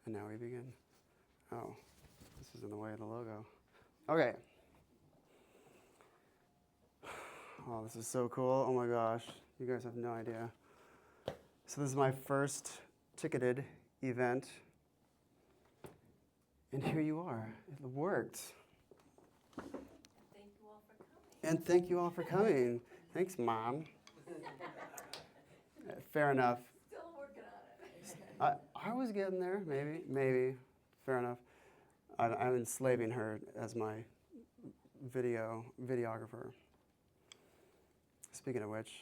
And now we begin. Oh, this is in the way of the logo. Okay. Oh, this is so cool. Oh my gosh. You guys have no idea. So this is my first ticketed event. And here you are. It worked. Thank you all for coming. And thank you all for coming. Thanks, Mom. Fair enough. Still working on it. I was getting there, maybe. Fair enough. I'm enslaving her as my videographer. Speaking of which.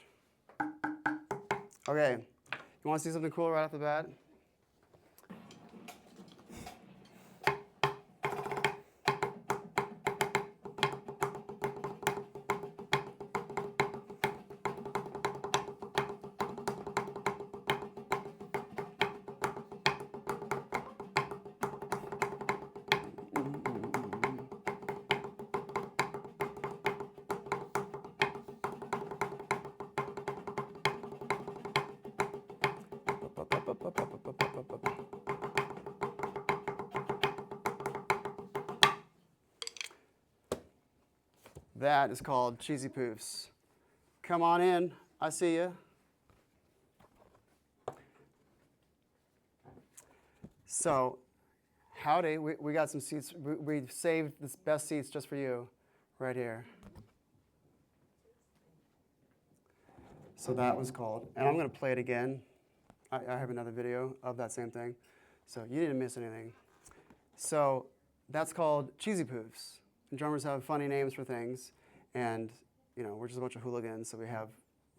Okay, you want to see something cool right off the bat? That is called Cheesy Poofs. Come on in. I see you. So, howdy. We got some seats. We saved the best seats just for you right here. So that was called, and I'm going to play it again. I have another video of that same thing, so you didn't miss anything. So that's called Cheesy Poofs. And drummers have funny names for things, and we're just a bunch of hooligans, so we have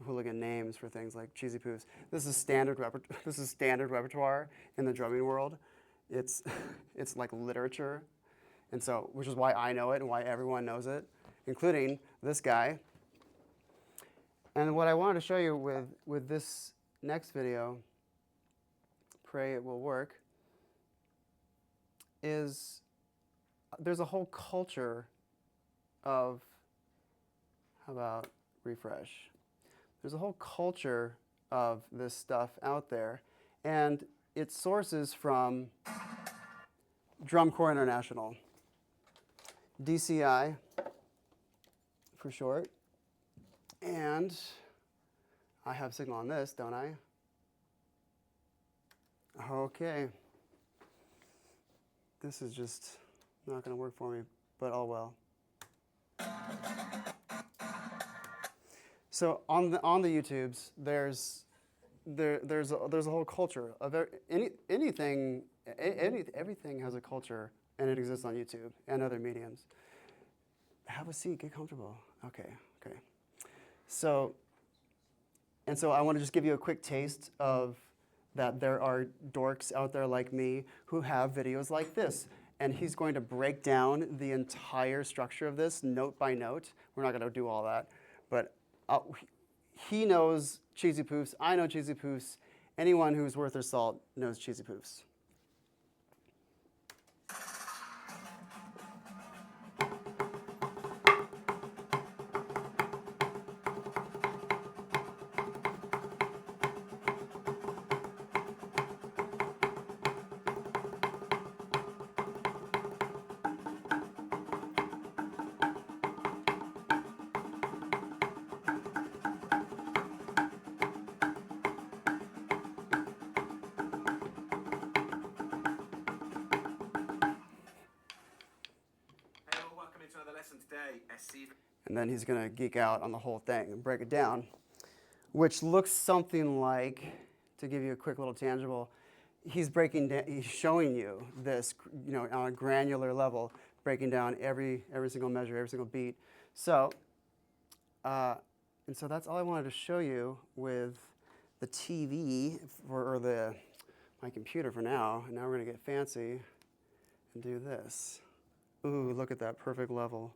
hooligan names for things like Cheesy Poofs. This is standard repertoire in the drumming world. It's like literature, and so which is why I know it and why everyone knows it, including this guy. And what I wanted to show you with this next video, pray it will work, is there's a whole culture of, how about refresh? There's a whole culture of this stuff out there, and its sources from Drum Corps International, DCI for short. And I have signal on this, don't I? Okay. This is just not going to work for me, but oh well. So on the YouTubes, there's a whole culture of everything has a culture, and it exists on YouTube and other mediums. Have a seat, get comfortable. Okay. So I want to just give you a quick taste of that there are dorks out there like me who have videos like this. And he's going to break down the entire structure of this note by note. We're not going to do all that. But he knows Cheesy Poofs. I know Cheesy Poofs. Anyone who's worth their salt knows Cheesy Poofs. And then he's going to geek out on the whole thing and break it down, which looks something like, to give you a quick little tangible, he's showing you this, on a granular level, breaking down every single measure, every single beat. So, and so that's all I wanted to show you with the TV or my computer for now. And now we're going to get fancy and do this. Ooh, look at that perfect level.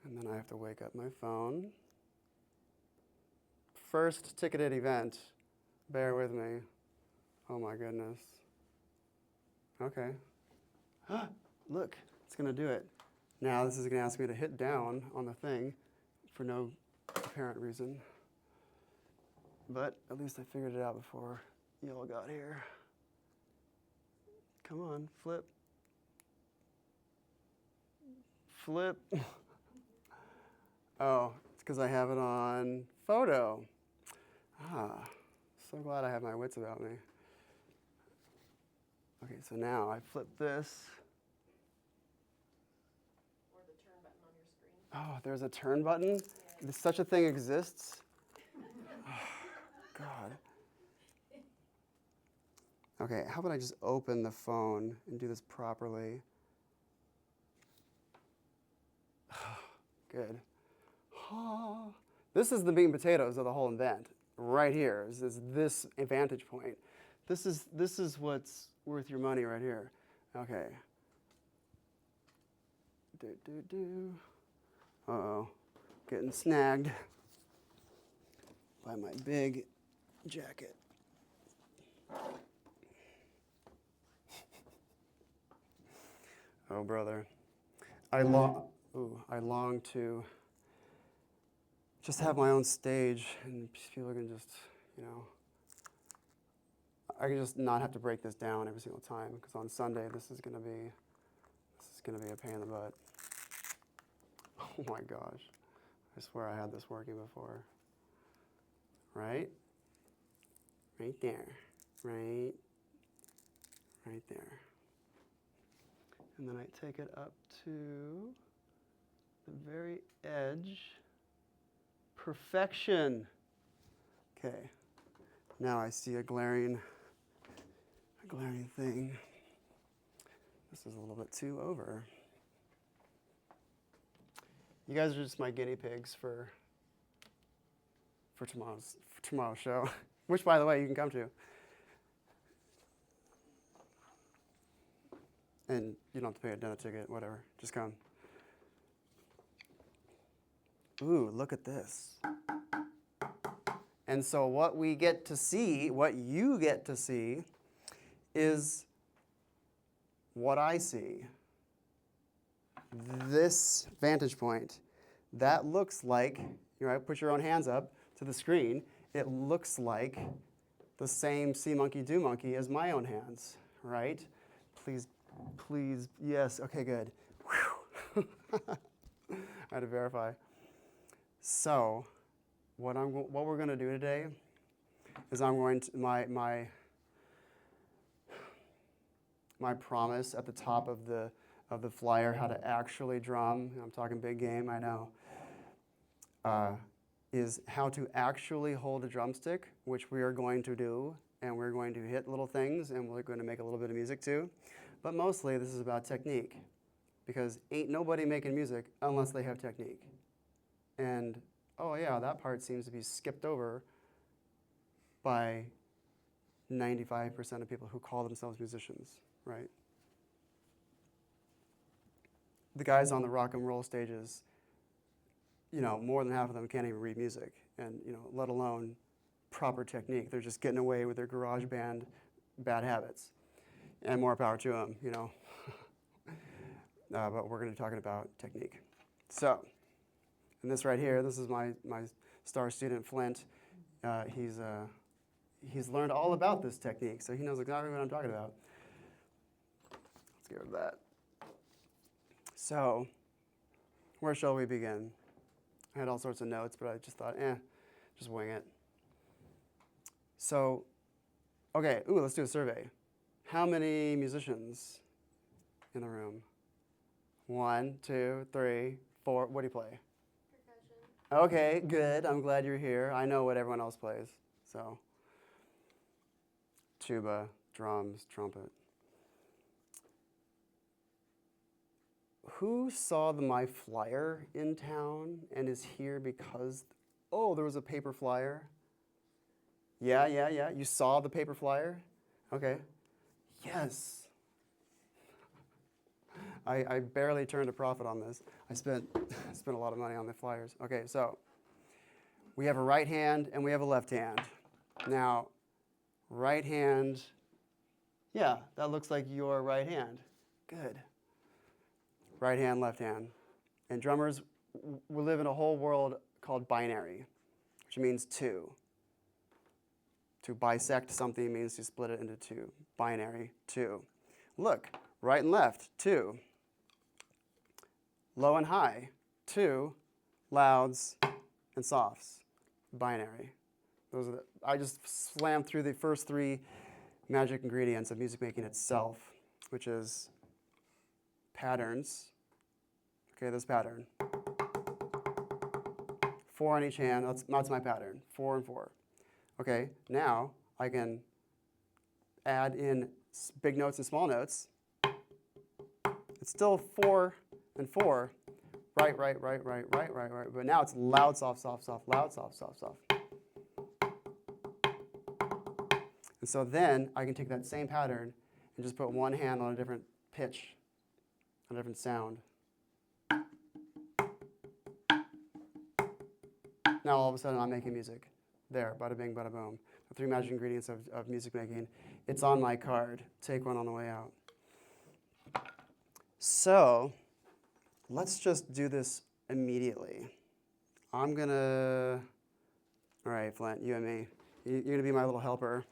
And then I have to wake up my phone. First ticketed event. Bear with me. Oh my goodness. Okay. Look, it's going to do it. Now this is going to ask me to hit down on the thing for no apparent reason. But at least I figured it out before y'all got here. Come on, flip. Flip. Oh, it's because I have it on photo. Ah, so glad I have my wits about me. Okay, so now I flip this. Or the turn button on your screen. Oh, there's a turn button? Yeah. Such a thing exists? Oh, God. Okay, how about I just open the phone and do this properly? Good. This is the meat and potatoes of the whole event. Right here is this vantage point. This is what's worth your money right here. Okay. Uh-oh. Getting snagged by my big jacket. Oh, brother. I long to just have my own stage and people can just, I can just not have to break this down every single time because on Sunday this is gonna be a pain in the butt. Oh my gosh. I swear I had this working before. Right? Right there. Right there. And then I take it up to the very edge. Perfection. Okay. Now I see a glaring thing. This is a little bit too over. You guys are just my guinea pigs for tomorrow's show, which, by the way, you can come to. And you don't have to pay a dinner ticket, whatever. Just come. Ooh, look at this. And so what we get to see, what you get to see, is what I see. This vantage point, that looks like, put your own hands up to the screen, it looks like the same see monkey do monkey as my own hands, right? Please, yes, okay, good. Whew. I had to verify. So, what we're going to do today is I'm going to my promise at the top of the flyer, how to actually drum. I'm talking big game, I know. Is how to actually hold a drumstick, which we are going to do, and we're going to hit little things, and we're going to make a little bit of music too. But mostly, this is about technique, because ain't nobody making music unless they have technique. And oh yeah, that part seems to be skipped over by 95% of people who call themselves musicians, right? The guys on the rock and roll stages, more than half of them can't even read music, and let alone proper technique. They're just getting away with their garage band bad habits, and more power to them, but we're going to be talking about technique. So, and this right here, this is my star student Flint. He's learned all about this technique, so he knows exactly what I'm talking about. Let's get rid of that. So, where shall we begin? I had all sorts of notes, but I just thought, just wing it. So, okay, let's do a survey. How many musicians in the room? 1, 2, 3, 4. What do you play? Percussion. Okay, good. I'm glad you're here. I know what everyone else plays. So, tuba, drums, trumpet. Who saw my flyer in town and is here because, there was a paper flyer? Yeah. You saw the paper flyer? Okay. Yes. I barely turned a profit on this. I spent a lot of money on the flyers. Okay, so we have a right hand and we have a left hand. Now, right hand, yeah, that looks like your right hand. Good. Right hand, left hand. And drummers, we live in a whole world called binary, which means two. To bisect something means to split it into two. Binary, two. Look, right and left, 2. Low and high, 2. Louds and softs, binary. Those are I just slammed through the first 3 magic ingredients of music making itself, which is patterns. Okay, this pattern. 4 on each hand, that's my pattern, 4 and 4. Okay, now I can add in big notes and small notes. It's still 4 and 4, right, right, right, right, right, right, right, but now it's loud, soft, soft, soft, loud, soft, soft, soft. And so then I can take that same pattern and just put one hand on a different pitch, on a different sound. Now all of a sudden I'm making music. There, bada bing, bada boom. The 3 magic ingredients of music making. It's on my card. Take one on the way out. So let's just do this immediately. I'm gonna, all right, Flint, you and me. You're gonna be my little helper.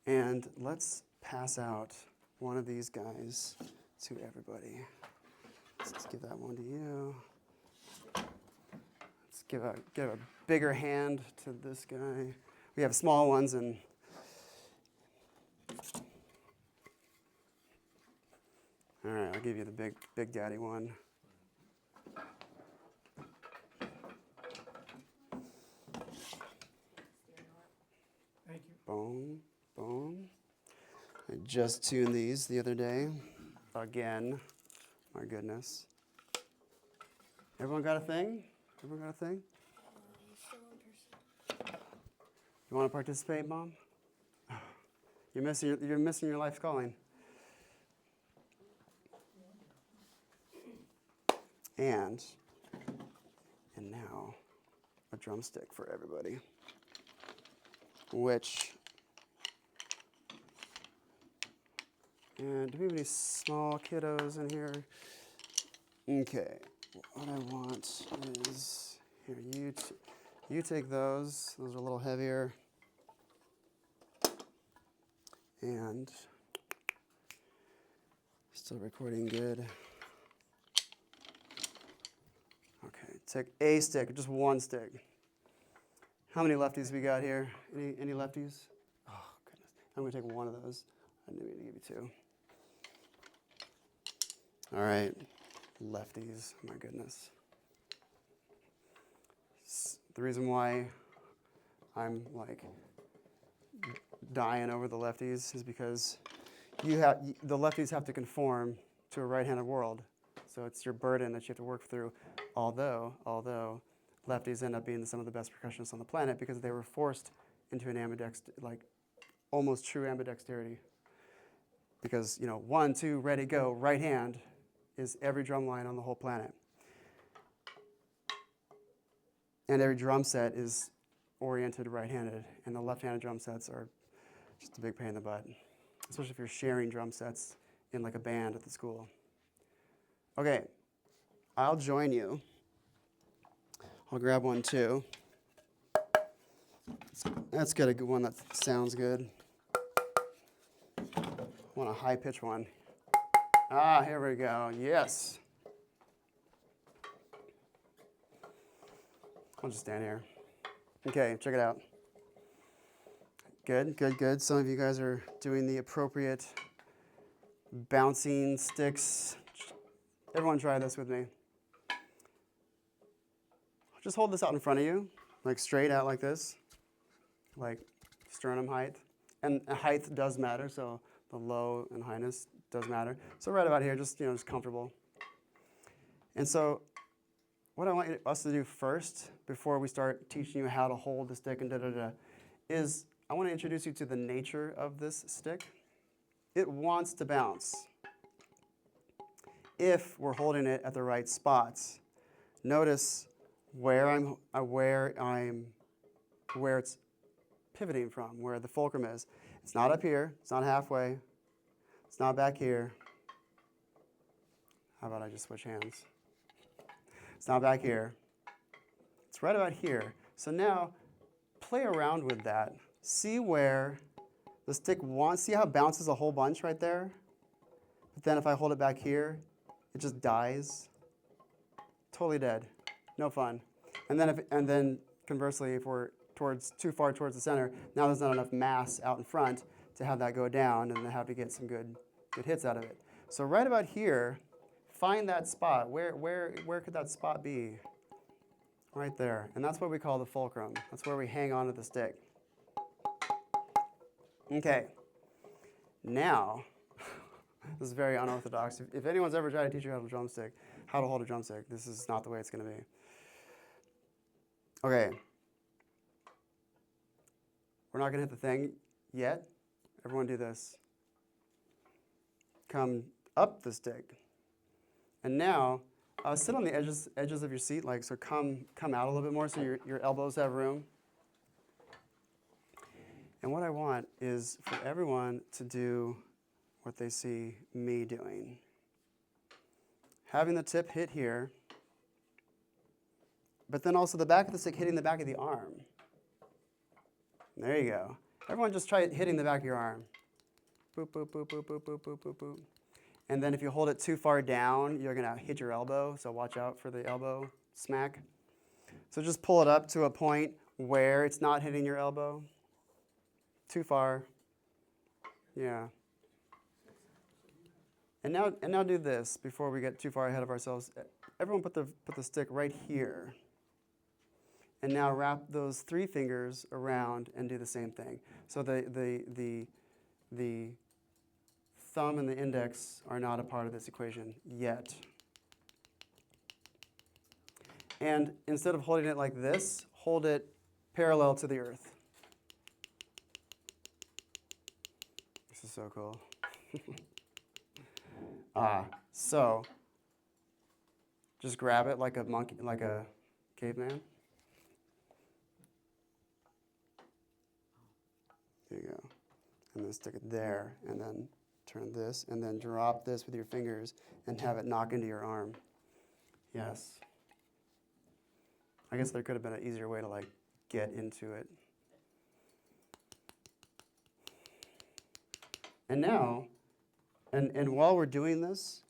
And let's pass out one of these guys to everybody. Let's give that one to you. Let's give a bigger hand to this guy. We have small ones and all right, I'll give you the big daddy one. Thank you. Boom, boom. I just tuned these the other day. Again, my goodness. Everyone got a thing? Everyone got a thing? You want to participate, Mom? You're missing your life's calling. And now a drumstick for everybody. And do we have any small kiddos in here? Okay, what I want is, here, you take those. Those are a little heavier. And still recording good. Okay, take a stick, just one stick. How many lefties we got here? Any lefties? Oh, goodness. I'm going to take one of those. I knew to give you 2. All right, lefties, my goodness. The reason why I'm like dying over the lefties is because the lefties have to conform to a right-handed world. So it's your burden that you have to work through, although lefties end up being some of the best percussionists on the planet because they were forced into an almost true ambidexterity. Because, 1, 2, ready, go, right hand is every drum line on the whole planet. And every drum set is oriented right-handed, and the left-handed drum sets are just a big pain in the butt, especially if you're sharing drum sets in like a band at the school. Okay, I'll join you. I'll grab one too. Let's get a good one that sounds good. I want a high-pitched one. Ah, here we go. Yes. I'll just stand here. Okay, check it out. Good, good, good. Some of you guys are doing the appropriate bouncing sticks. Everyone try this with me. Just hold this out in front of you, like straight out like this, like sternum height. And height does matter, so the low and highness does matter. So right about here, just comfortable. And so what I want us to do first, before we start teaching you how to hold the stick and is I want to introduce you to the nature of this stick. It wants to bounce if we're holding it at the right spots. Notice where it's pivoting from, where the fulcrum is. It's not up here, it's not halfway, it's not back here. How about I just switch hands? It's not back here. It's right about here. So now play around with that. See where The stick wants, see how it bounces a whole bunch right there? But then if I hold it back here, it just dies. Totally dead. No fun. And then conversely, if we're too far towards the center, now there's not enough mass out in front to have that go down and then have to get some good hits out of it. So right about here, find that spot. Where could that spot be? Right there. And that's what we call the fulcrum. That's where we hang onto the stick. Okay. Now, this is very unorthodox. If anyone's ever tried to teach you how to hold a drumstick, this is not the way it's going to be. Okay. We're not going to hit the thing yet. Everyone do this. Come up the stick. And now, sit on the edges of your seat, like so. Come out a little bit more so your elbows have room. And what I want is for everyone to do what they see me doing. Having the tip hit here, but then also the back of the stick hitting the back of the arm. There you go. Everyone just try hitting the back of your arm. Boop, boop, boop, boop, boop, boop, boop, boop, boop. And then if you hold it too far down, you're going to hit your elbow, so watch out for the elbow smack. So just pull it up to a point where it's not hitting your elbow. Too far. Yeah. And now do this before we get too far ahead of ourselves. Everyone put the stick right here. And now wrap those 3 fingers around and do the same thing. So the thumb and the index are not a part of this equation yet. And instead of holding it like this, hold it parallel to the earth. This is so cool. So just grab it like a monkey, like a caveman. There you go. And then stick it there, and then turn this, and then drop this with your fingers and have it knock into your arm. Yes. I guess there could have been an easier way to like get into it. And now, and while we're doing this,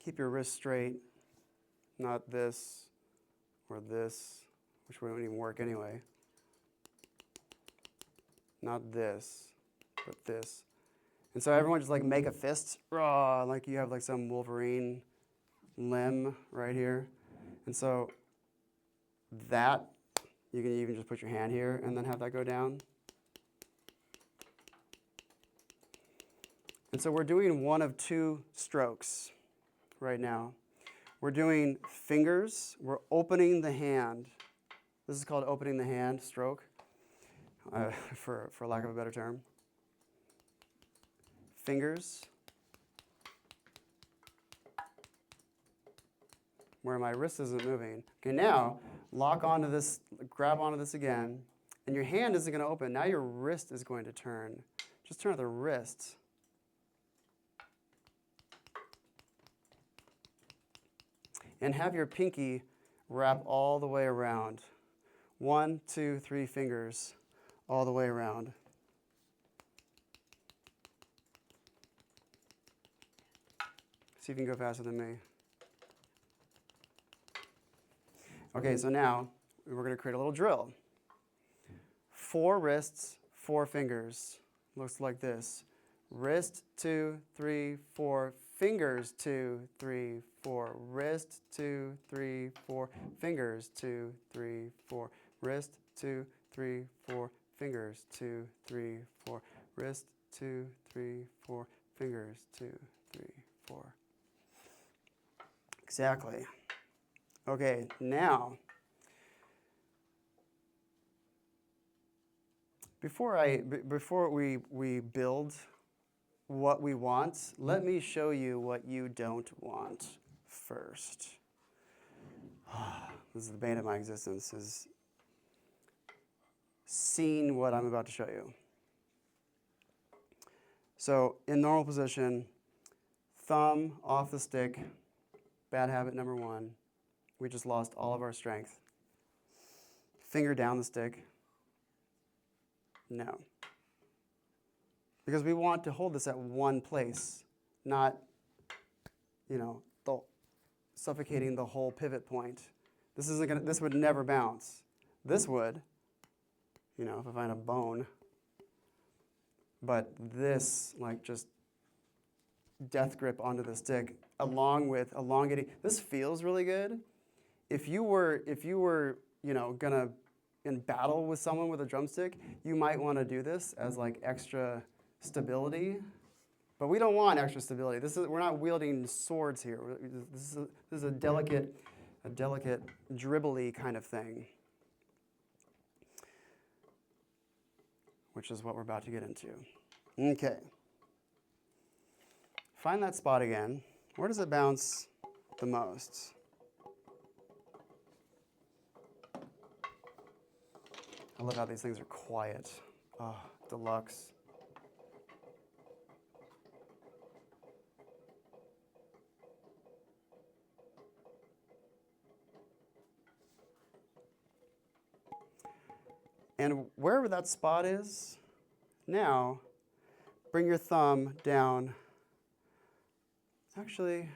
keep your wrist straight, not this or this, which wouldn't even work anyway. Not this, but this. And so everyone just like make a fist, raw, like you have like some Wolverine limb right here. And so that, you can even just put your hand here and then have that go down. And so we're doing one of 2 strokes right now. We're doing fingers. We're opening the hand. This is called opening the hand stroke, for lack of a better term. Fingers, where my wrist isn't moving. Okay, now lock onto this, grab onto this again, and your hand isn't going to open. Now your wrist is going to turn. Just turn the wrist. And have your pinky wrap all the way around. 1, 2, 3 fingers all the way around. See if you can go faster than me. Okay, so now we're going to create a little drill. 4 wrists, 4 fingers. Looks like this. Wrist, 2, 3, 4. Fingers, 2, 3, 4. Wrist, 2, 3, 4. Fingers, 2, 3, 4. Wrist, 2, 3, 4. Fingers, 2, 3, 4. Wrist, 2, 3, 4. Fingers, 2, 3, 4. Exactly. Okay, now, before we build what we want, let me show you what you don't want first. This is the bane of my existence, is seeing what I'm about to show you. So in normal position, thumb off the stick, bad habit number 1. We just lost all of our strength. Finger down the stick. No. Because we want to hold this at one place, not, suffocating the whole pivot point. This would never bounce. This would, if I find a bone. But this, just death grip onto the stick, along with elongating. This feels really good. If you were, gonna in battle with someone with a drumstick, you might want to do this as extra stability. But we don't want extra stability. We're not wielding swords here. This is a delicate, dribbly kind of thing, which is what we're about to get into. Okay. Find that spot again. Where does it bounce the most? I love how these things are quiet. Oh, deluxe. And wherever that spot is, now bring your thumb down. Actually,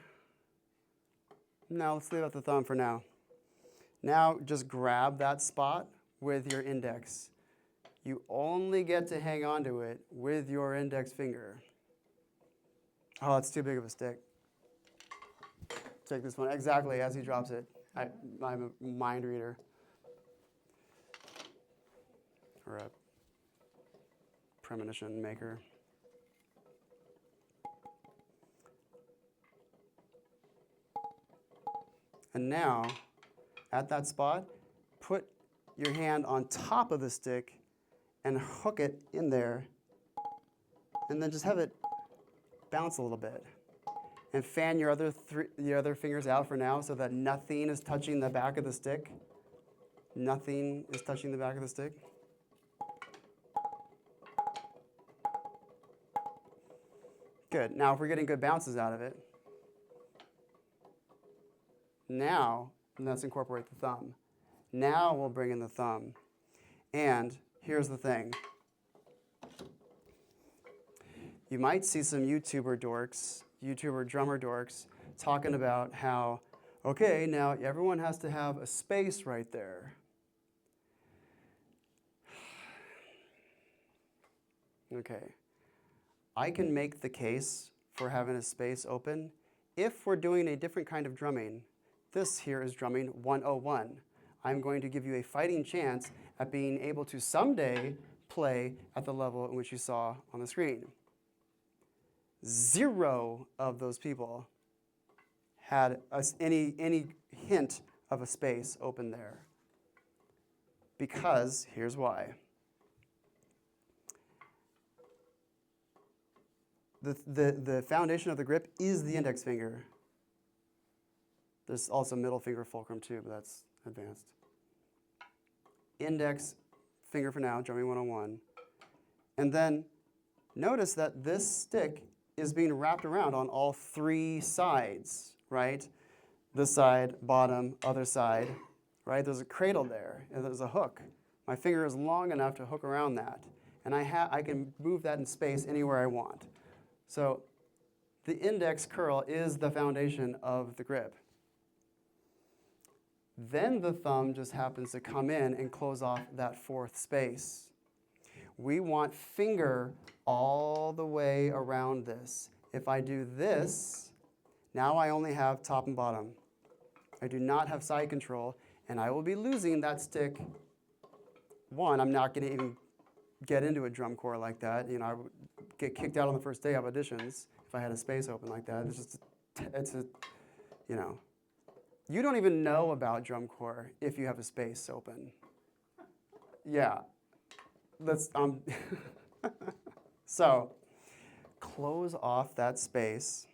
no, let's leave out the thumb for now. Now just grab that spot with your index. You only get to hang on to it with your index finger. Oh, it's too big of a stick. Take this one exactly as he drops it. I'm a mind reader. Or a premonition maker. And now, at that spot, put your hand on top of the stick and hook it in there, and then just have it bounce a little bit. And fan your other fingers out for now so that nothing is touching the back of the stick. Nothing is touching the back of the stick. Good. Now, if we're getting good bounces out of it, now let's incorporate the thumb. Now we'll bring in the thumb. And here's the thing. You might see some YouTuber drummer dorks, talking about how, okay, now everyone has to have a space right there. Okay. I can make the case for having a space open if we're doing a different kind of drumming. This here is drumming 101. I'm going to give you a fighting chance at being able to someday play at the level in which you saw on the screen. 0 of those people had any hint of a space open there. Because here's why. The foundation of the grip is the index finger. There's also middle finger fulcrum too, but that's advanced. Index finger for now, drumming 101. And then notice that this stick is being wrapped around on all 3 sides, right? This side, bottom, other side, right? There's a cradle there, and there's a hook. My finger is long enough to hook around that, and I can move that in space anywhere I want. So the index curl is the foundation of the grip. Then the thumb just happens to come in and close off that 4th space. We want finger all the way around this. If I do this, now I only have top and bottom. I do not have side control, and I will be losing that stick. One, I'm not going to even get into a drum corps like that. I would get kicked out on the first day of auditions if I had a space open like that. You don't even know about drum corps if you have a space open. Yeah, so close off that space.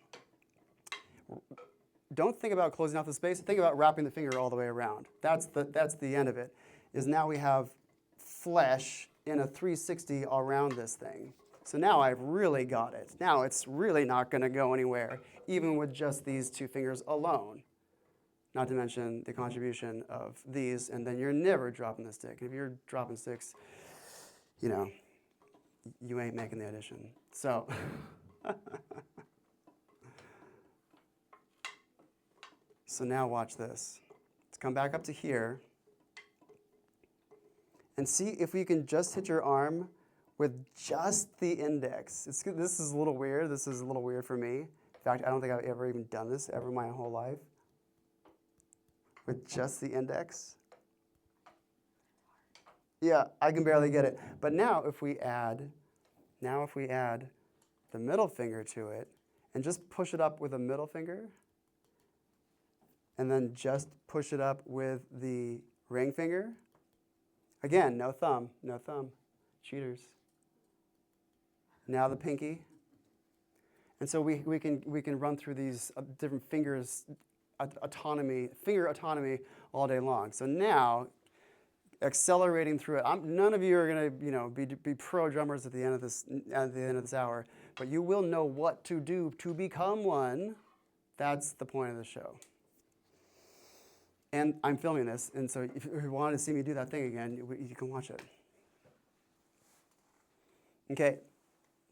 Don't think about closing off the space. Think about wrapping the finger all the way around. That's the end of it. Is now we have flesh in a 360 around this thing. So now I've really got it. Now it's really not going to go anywhere, even with just these 2 fingers alone. Not to mention the contribution of these, and then you're never dropping the stick. If you're dropping sticks, you ain't making the addition. So, so now watch this. Let's come back up to here and see if we can just hit your arm with just the index. This is a little weird. This is a little weird for me. In fact, I don't think I've ever even done this ever in my whole life. With just the index. Yeah, I can barely get it. But now if we add the middle finger to it and just push it up with a middle finger and then just push it up with the ring finger. Again, no thumb. Cheaters. Now the pinky. And so we can run through these different fingers finger autonomy all day long. So now, accelerating through it. None of you are going to be pro drummers at the end of this hour, but you will know what to do to become one. That's the point of the show. And I'm filming this, and so if you want to see me do that thing again, you can watch it. Okay,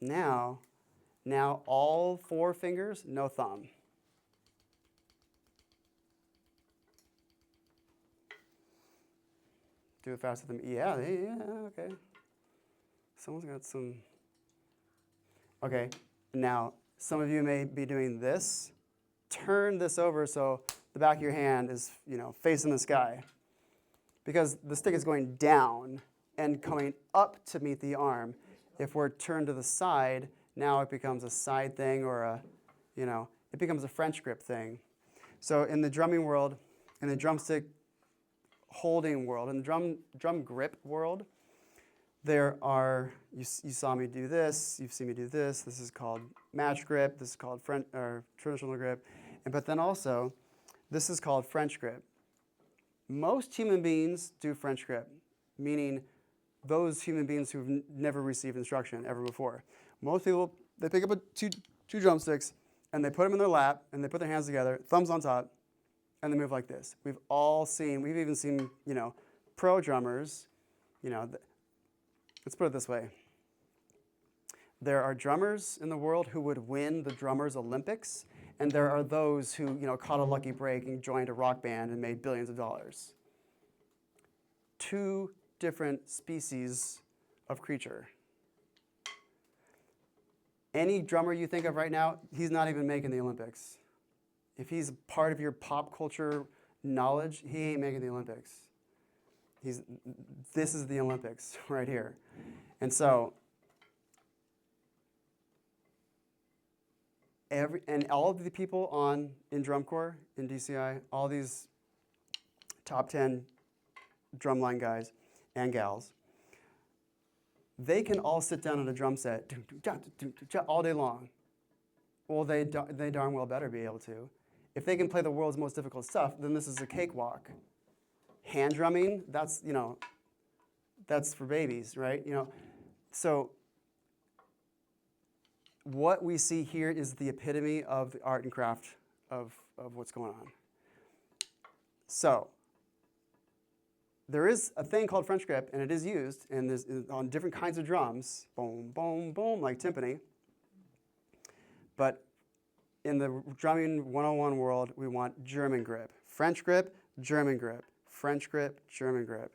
now all 4 fingers, no thumb. Do it faster than me. Yeah, okay. Someone's got some. Okay, now some of you may be doing this. Turn this over so the back of your hand is, facing the sky. Because the stick is going down and coming up to meet the arm. If we're turned to the side, now it becomes a side thing or it becomes a French grip thing. So in the drumming world, in the drumstick holding world, in the drum grip world, there are, you saw me do this, you've seen me do this. This is called match grip. This is called traditional grip. But then also, this is called French grip. Most human beings do French grip, meaning those human beings who've never received instruction ever before. Most people, they pick up two drumsticks, and they put them in their lap, and they put their hands together, thumbs on top, and they move like this. We've even seen, pro drummers, let's put it this way. There are drummers in the world who would win the Drummers Olympics, and there are those who, caught a lucky break and joined a rock band and made billions of dollars. 2 different species of creature. Any drummer you think of right now, he's not even making the Olympics. If he's part of your pop culture knowledge, he ain't making the Olympics. This is the Olympics right here. And so, all of the people in drum corps, in DCI, all these top 10 drumline guys and gals, they can all sit down on a drum set all day long. Well, they darn well better be able to. If they can play the world's most difficult stuff, then this is a cakewalk. Hand drumming, that's for babies, right? So what we see here is the epitome of the art and craft of what's going on. So there is a thing called French grip, and it is used on different kinds of drums, boom, boom, boom, like timpani. But in the drumming 101 world, we want German grip. French grip, German grip. French grip, German grip.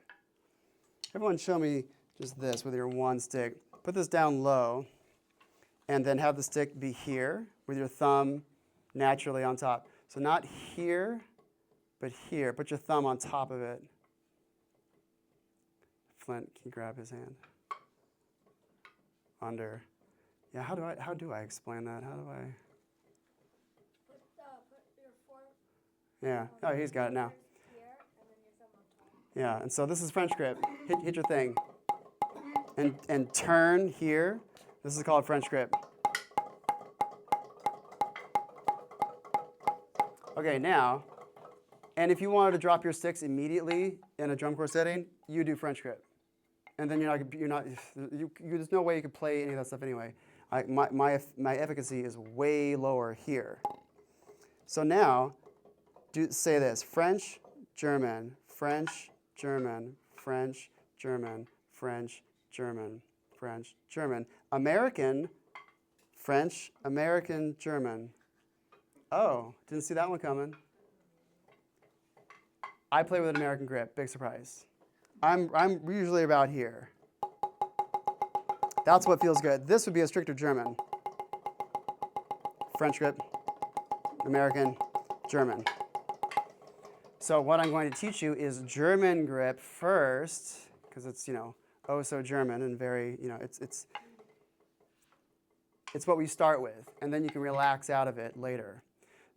Everyone show me just this with your one stick. Put this down low, and then have the stick be here with your thumb naturally on top. So not here, but here. Put your thumb on top of it. Flint, can you grab his hand? Under. Yeah, how do I explain that? How do I? Put your form. Yeah. Oh, he's got it now. Here, and then your thumb on top. Yeah, and so this is French grip. Hit your thing. And turn here. This is called French grip. Okay, now, and if you wanted to drop your sticks immediately in a drum corps setting, you do French grip. And then there's no way you could play any of that stuff anyway. My efficacy is way lower here. So now, say this: French, German, French, German, French, German, French, German. French, German. American, French, American, German. Oh, didn't see that one coming. I play with an American grip, big surprise. I'm usually about here. That's what feels good. This would be a stricter German. French grip, American, German. So what I'm going to teach you is German grip first, because it's, oh so German and very, it's what we start with, and then you can relax out of it later.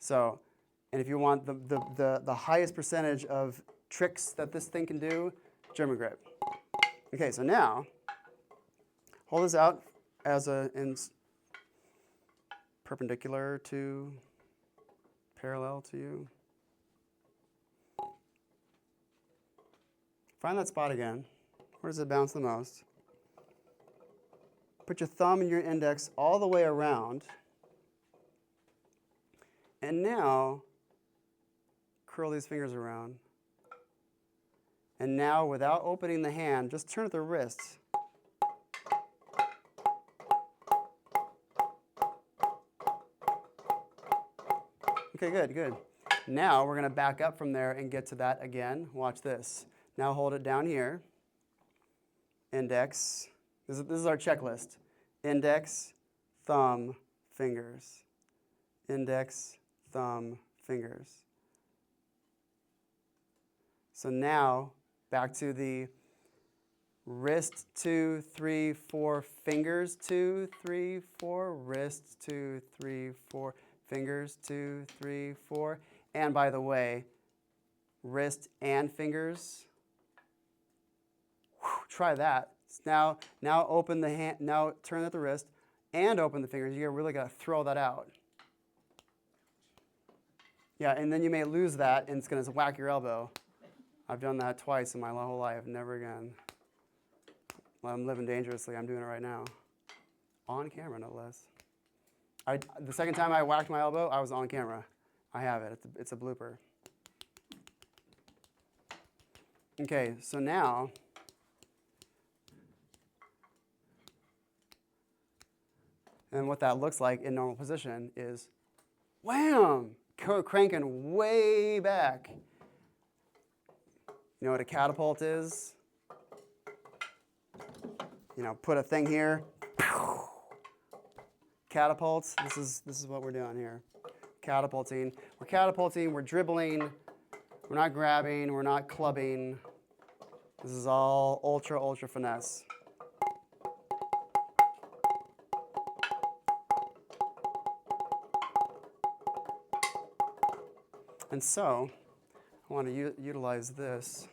So, and if you want the highest percentage of tricks that this thing can do, German grip. Okay, so now, hold this out as perpendicular to, parallel to you. Find that spot again. Where does it bounce the most? Put your thumb and your index all the way around. And now, curl these fingers around. And now, without opening the hand, just turn at the wrist. Okay, good, good. Now, we're going to back up from there and get to that again. Watch this. Now, hold it down here. Index. This is our checklist. Index, thumb, fingers. Index, thumb, fingers. So now, back to the wrist, 2, 3, 4, fingers, 2, 3, 4, wrist, 2, 3, 4, fingers, 2, 3, 4. And by the way, wrist and fingers. Whew, try that. Now open the hand, now turn at the wrist and open the fingers. You really got to throw that out. Yeah, and then you may lose that and it's going to whack your elbow. I've done that twice in my whole life, never again. Well, I'm living dangerously, I'm doing it right now. On camera, no less. The second time I whacked my elbow, I was on camera. I have it, it's a blooper. Okay, so now, and what that looks like in normal position is, wham, cranking way back. You know what a catapult is? Put a thing here. Catapults. This is what we're doing here. Catapulting. We're catapulting. We're dribbling. We're not grabbing. We're not clubbing. This is all ultra finesse. And so, I want to utilize this.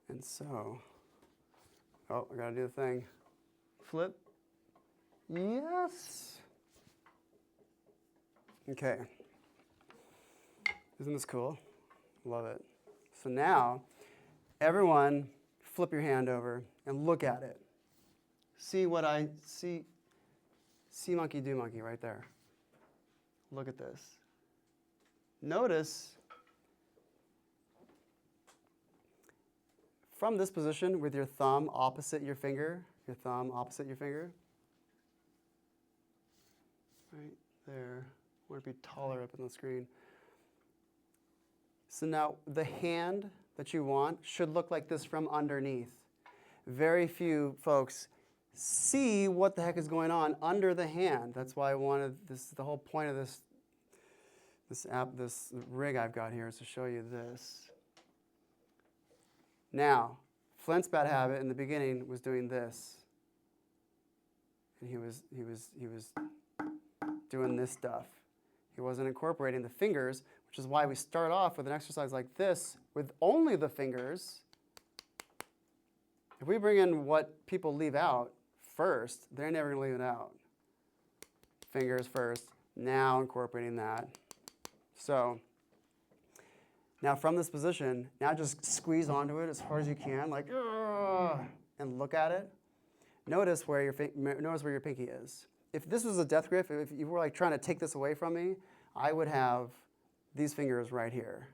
And so, oh, I gotta do the thing. Flip. Yes. Okay. Isn't this cool? Love it. So now, everyone flip your hand over and look at it. See what I see. See monkey, do monkey right there. Look at this. Notice from this position with your thumb opposite your finger, right there. I want to be taller up on the screen. So now the hand that you want should look like this from underneath. Very few folks see what the heck is going on under the hand. That's why I wanted this. The whole point of this rig I've got here is to show you this. Now, Flint's bad habit in the beginning was doing this, and he was doing this stuff. He wasn't incorporating the fingers, which is why we start off with an exercise like this with only the fingers. If we bring in what people leave out first, they're never going to leave it out. Fingers first, now incorporating that. So now from this position, now just squeeze onto it as hard as you can, like, and look at it. Notice where your pinky is. If this was a death grip, if you were like trying to take this away from me, I would have these fingers right here.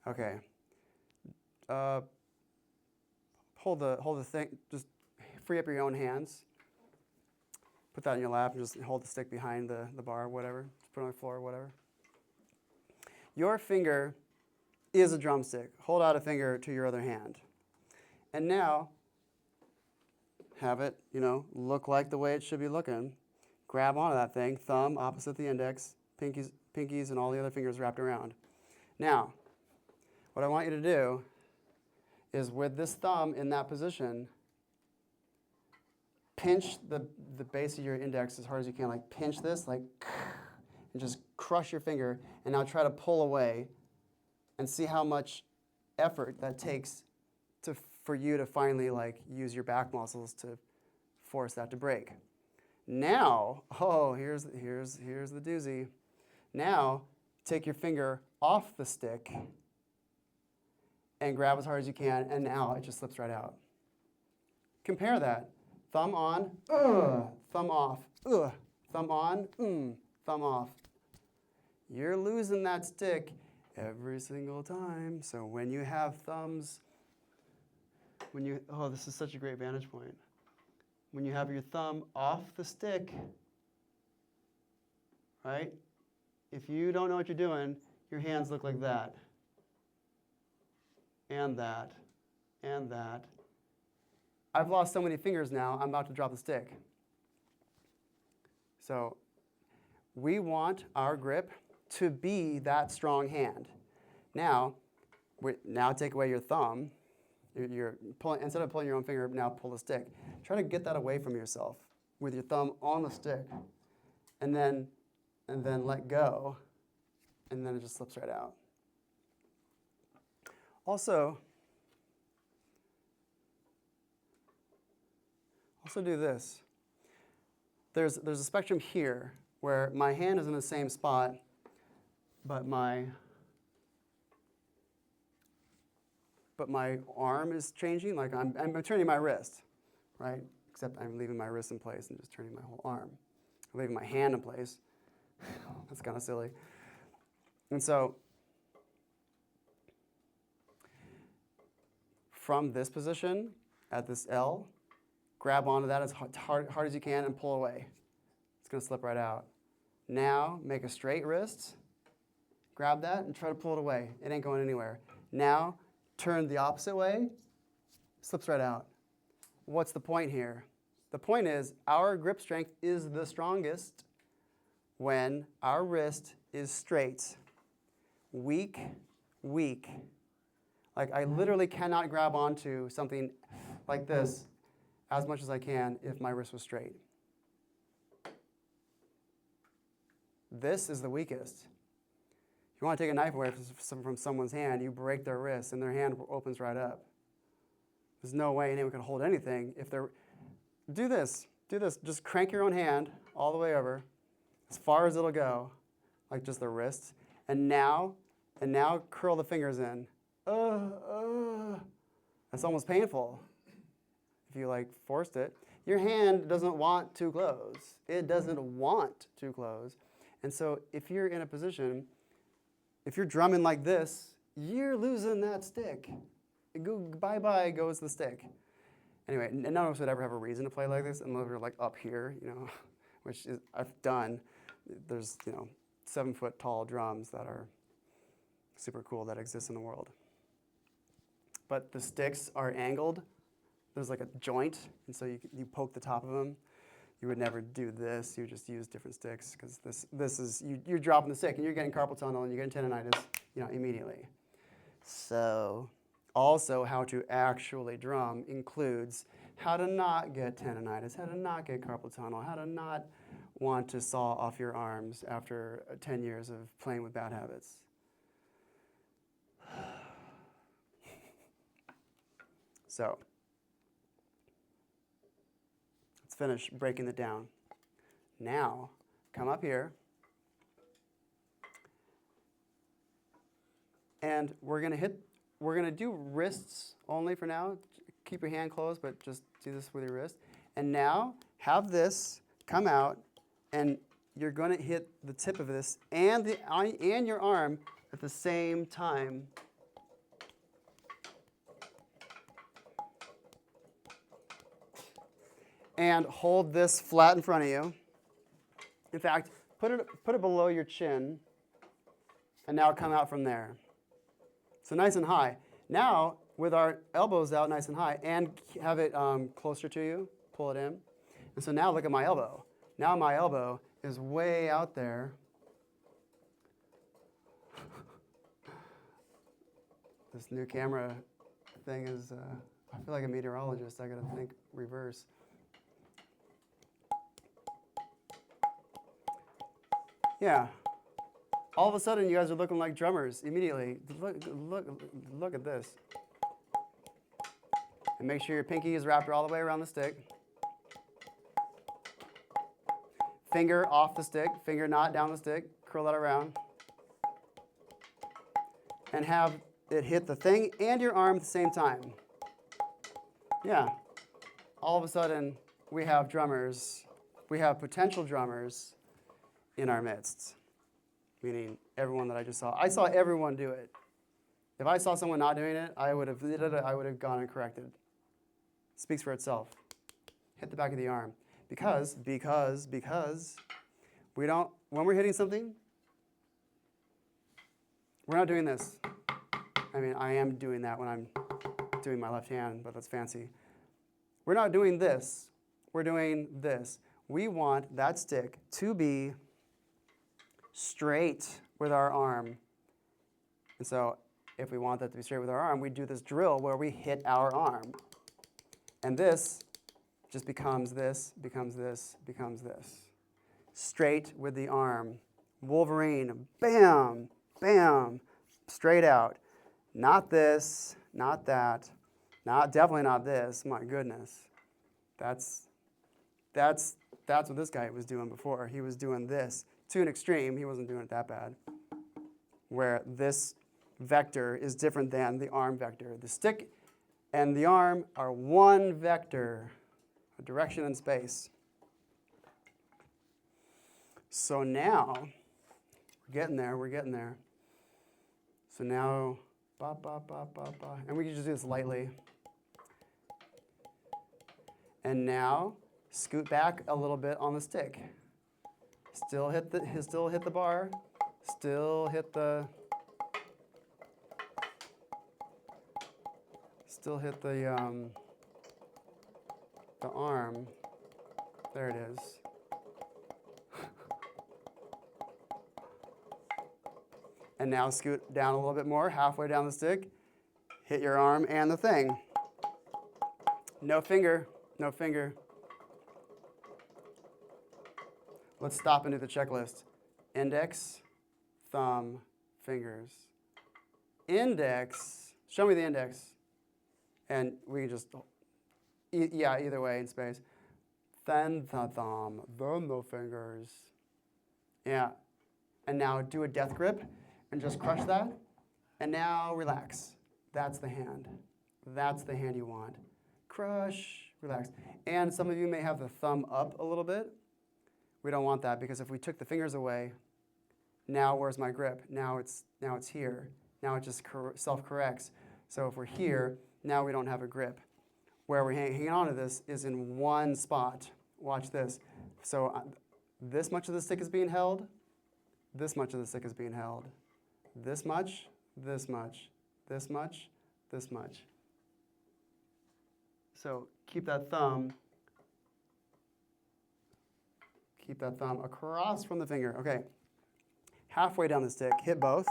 Okay. Hold the thing, just free up your own hands. Put that in your lap and just hold the stick behind the bar, whatever. Just put it on the floor, whatever. Your finger is a drumstick. Hold out a finger to your other hand. And now, have it, look like the way it should be looking. Grab onto that thing, thumb opposite the index, pinkies and all the other fingers wrapped around. Now, what I want you to do is with this thumb in that position, pinch the base of your index as hard as you can. Like pinch this, and just crush your finger. And now try to pull away and see how much effort that takes for you to finally use your back muscles to force that to break. Now, here's the doozy. Now, take your finger off the stick and grab as hard as you can, and now it just slips right out. Compare that. Thumb on, thumb off, thumb on, thumb off. You're losing that stick every single time. So when you have thumbs, this is such a great vantage point. When you have your thumb off the stick, right? If you don't know what you're doing, your hands look like that. And that. And that. I've lost so many fingers now, I'm about to drop the stick. So we want our grip to be that strong hand. Now take away your thumb. You're pulling, instead of pulling your own finger, now pull the stick. Try to get that away from yourself with your thumb on the stick. And then let go. And then it just slips right out. Also do this. There's a spectrum here where my hand is in the same spot, but my arm is changing. Like I'm turning my wrist, right? Except I'm leaving my wrist in place and just turning my whole arm. I'm leaving my hand in place. That's kind of silly. And so from this position at this L, grab onto that as hard as you can and pull away. It's going to slip right out. Now, make a straight wrist. Grab that and try to pull it away. It ain't going anywhere. Now, turn the opposite way. Slips right out. What's the point here? The point is our grip strength is the strongest when our wrist is straight. Weak. Like I literally cannot grab onto something like this as much as I can if my wrist was straight. This is the weakest. If you want to take a knife away from someone's hand, you break their wrist and their hand opens right up. There's no way anyone can hold anything if they're... Do this. Just crank your own hand all the way over, as far as it'll go, like just the wrist. And now curl the fingers in. That's almost painful. If you forced it. Your hand doesn't want to close. It doesn't want to close. And so if you're in a position, if you're drumming like this, you're losing that stick. Bye-bye goes the stick. Anyway, none of us would ever have a reason to play like this unless we're up here, which is I've done. There's 7-foot tall drums that are super cool that exist in the world. But the sticks are angled. There's a joint, and so you poke the top of them. You would never do this. You just use different sticks because this is you're dropping the stick and you're getting carpal tunnel and you're getting tendonitis, immediately. So, also how to actually drum includes how to not get tendonitis, how to not get carpal tunnel, how to not want to saw off your arms after 10 years of playing with bad habits. So, let's finish breaking it down. Now, come up here. And we're going to do wrists only for now. Keep your hand closed, but just do this with your wrist. And now, have this come out, and you're going to hit the tip of this and your arm at the same time. and hold this flat in front of you. In fact, put it below your chin, and now come out from there. So nice and high. Now, with our elbows out nice and high, and have it closer to you, pull it in. And so now look at my elbow. Now my elbow is way out there. This new camera thing is, I feel like a meteorologist. I gotta think reverse. Yeah. All of a sudden, you guys are looking like drummers immediately. Look at this. And make sure your pinky is wrapped all the way around the stick. Finger off the stick, finger not down the stick. Curl that around. And have it hit the thing and your arm at the same time. Yeah. All of a sudden, we have drummers. We have potential drummers in our midst. Meaning everyone that I just saw. I saw everyone do it. If I saw someone not doing it, I would have gone and corrected. It speaks for itself. Hit the back of the arm. Because we don't, when we're hitting something, we're not doing this. I mean, I am doing that when I'm doing my left hand, but that's fancy. We're not doing this. We're doing this. We want that stick to be straight with our arm. And so if we want that to be straight with our arm, we do this drill where we hit our arm. And this just becomes this, becomes this, becomes this. Straight with the arm. Wolverine, bam, bam, straight out. Not this, not that, definitely not this, my goodness. That's what this guy was doing before. He was doing this to an extreme. He wasn't doing it that bad. Where this vector is different than the arm vector. The stick and the arm are one vector, a direction in space. So now, we're getting there. So now, ba, ba, ba, ba, ba. And we can just do this lightly. And now, scoot back a little bit on the stick. Still hit the bar. Still hit the arm. There it is. And now scoot down a little bit more, halfway down the stick. Hit your arm and the thing. No finger, no finger. Let's stop and do the checklist. Index, thumb, fingers. Index, show me the index. And we can just, either way in space. Then the thumb, then the fingers. Yeah. And now do a death grip and just crush that. And now relax. That's the hand. That's the hand you want. Crush, relax. And some of you may have the thumb up a little bit. We don't want that because if we took the fingers away, now where's my grip? Now it's here. Now it just self-corrects. So if we're here, now we don't have a grip. Where we're hanging on to this is in one spot. Watch this. So this much of the stick is being held. This much of the stick is being held. This much, this much, this much, this much. So keep that thumb across from the finger. Okay. Halfway down the stick, hit both.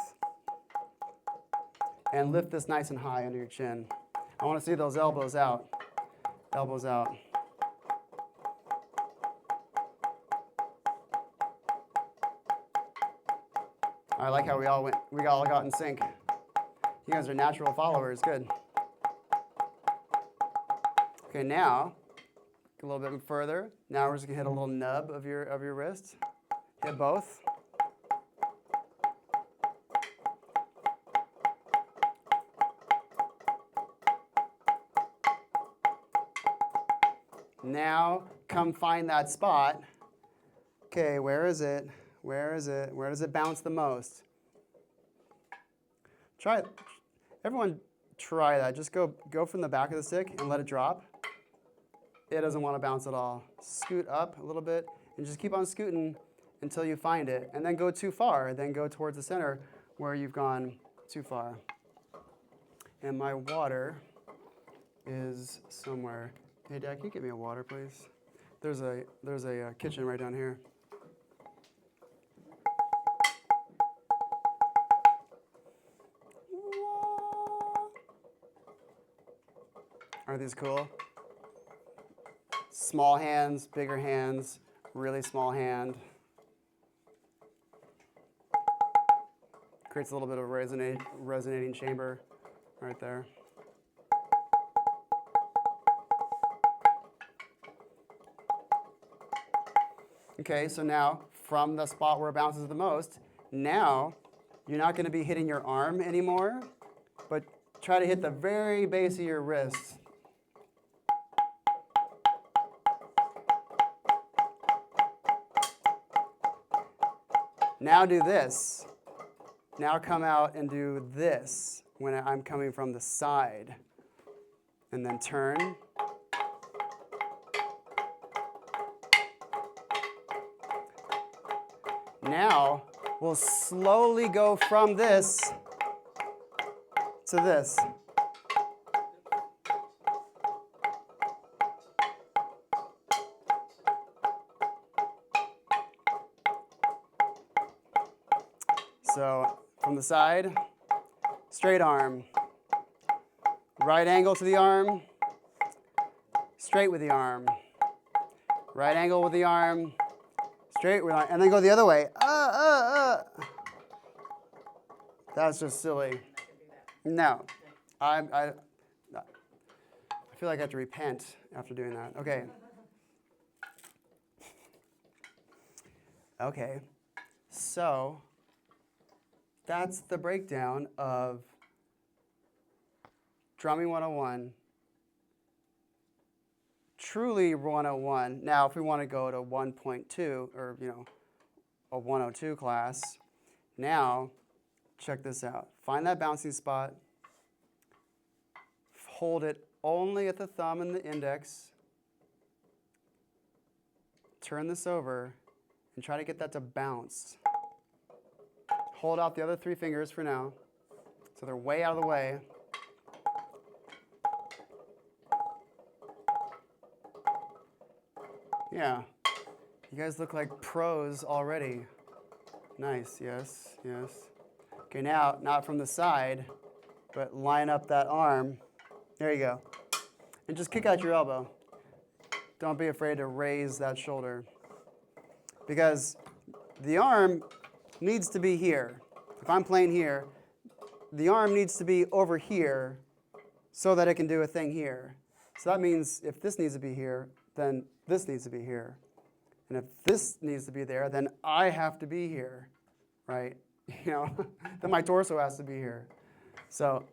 And lift this nice and high under your chin. I want to see those elbows out. Elbows out. I like how we all got in sync. You guys are natural followers, good. Okay, now, a little bit further. Now we're just gonna hit a little nub of your wrist. Hit both. Now, come find that spot. Okay, where is it? Where is it? Where does it bounce the most? Try it. Everyone try that. Just go from the back of the stick and let it drop. it doesn't want to bounce at all. Scoot up a little bit and just keep on scooting until you find it. And then go too far. Then go towards the center where you've gone too far. And my water is somewhere. Hey, Dad, can you get me a water, please? There's a kitchen right down here. Aren't these cool? Small hands, bigger hands, really small hand. Creates a little bit of a resonating chamber right there. Okay, so now from the spot where it bounces the most, now you're not going to be hitting your arm anymore, but try to hit the very base of your wrist. Now do this. Now come out and do this when I'm coming from the side. And then turn. Now we'll slowly go from this to this. So from the side, straight arm, right angle to the arm, straight with the arm, right angle with the arm, straight with the arm, and then go the other way. That's just silly. No, I feel like I have to repent after doing that. Okay. Okay, so that's the breakdown of Drumming 101, truly 101. Now, if we want to go to 1.2 or, a 102 class, now check this out. Find that bouncing spot. Hold it only at the thumb and the index. Turn this over and try to get that to bounce. Hold out the other 3 fingers for now, so they're way out of the way. Yeah, you guys look like pros already. Nice, yes, yes. Okay, now, not from the side, but line up that arm. There you go. And just kick out your elbow. Don't be afraid to raise that shoulder. Because the arm needs to be here. If I'm playing here, the arm needs to be over here so that it can do a thing here. So that means if this needs to be here, then this needs to be here. And if this needs to be there, then I have to be here, right? Then my torso has to be here. So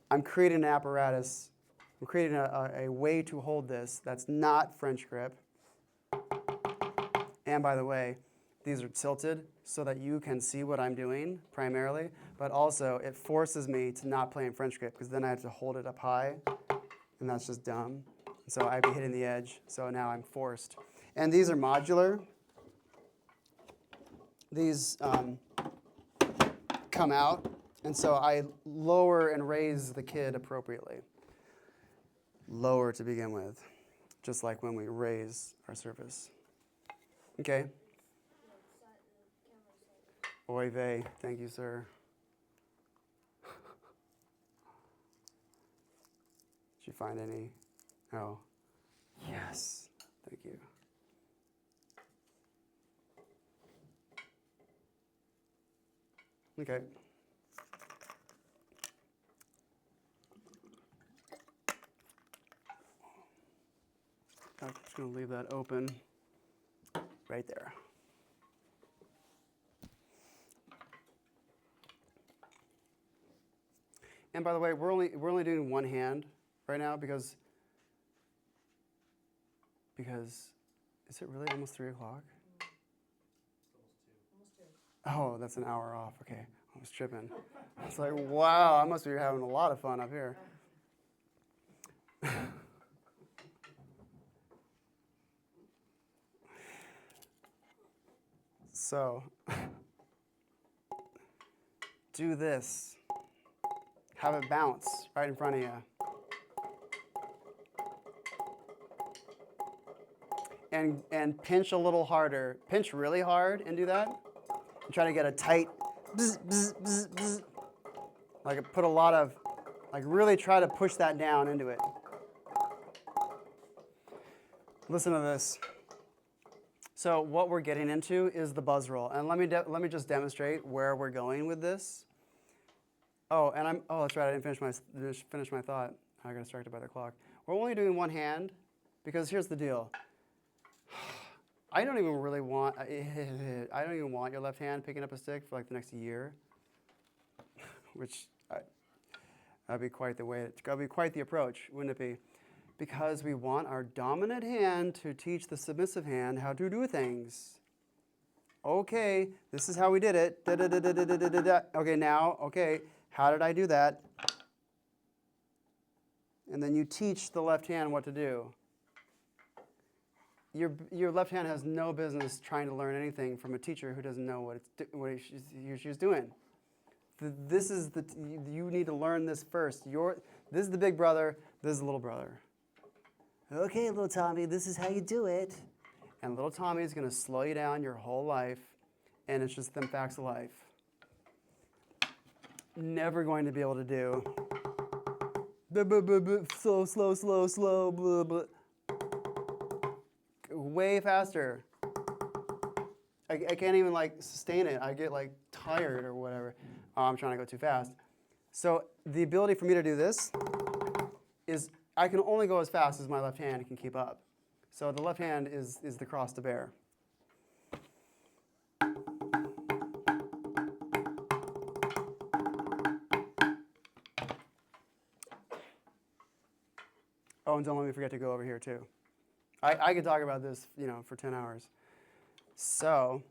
I'm creating an apparatus. I'm creating a way to hold this that's not French grip. And by the way, these are tilted so that you can see what I'm doing primarily, but also it forces me to not play in French grip because then I have to hold it up high, and that's just dumb. So I'd be hitting the edge, so now I'm forced. And these are modular. These come out, and so I lower and raise the kid appropriately. Lower to begin with, just like when we raise our surface. Okay. Oy vey. Thank you, sir. Did you find any? Oh. Yes. Thank you. Okay. I'm just going to leave that open right there. And by the way, we're only doing one hand right now because is it really almost 3 o'clock? Oh, that's an hour off. Okay, I was tripping. I was like, wow, I must be having a lot of fun up here. So, do this. Have it bounce right in front of you. And pinch a little harder. Pinch really hard and do that. And try to get a tight bzz, bzz, bzz, bzz. Like put a lot of, like really try to push that down into it. Listen to this. So what we're getting into is the buzz roll. And let me just demonstrate where we're going with this. Oh, and that's right, I didn't finish my thought. I got distracted by the clock. We're only doing one hand because here's the deal. I don't even want your left hand picking up a stick for like the next year, which that'd be quite the approach, wouldn't it be? Because we want our dominant hand to teach the submissive hand how to do things. Okay, this is how we did it. Da, da, da, da, da, da, da, da. Okay, now, okay, how did I do that? And then you teach the left hand what to do. Your left hand has no business trying to learn anything from a teacher who doesn't know what she's doing. You need to learn this first. This is the big brother, this is the little brother. Okay, little Tommy, this is how you do it. And little Tommy is going to slow you down your whole life, and it's just them facts of life. Never going to be able to do slow, blah, blah. Way faster. I can't even like sustain it. I get like tired or whatever. I'm trying to go too fast. So the ability for me to do this is I can only go as fast as my left hand can keep up. So the left hand is the cross to bear. Oh, and don't let me forget to go over here too. I could talk about this, for 10 hours. So,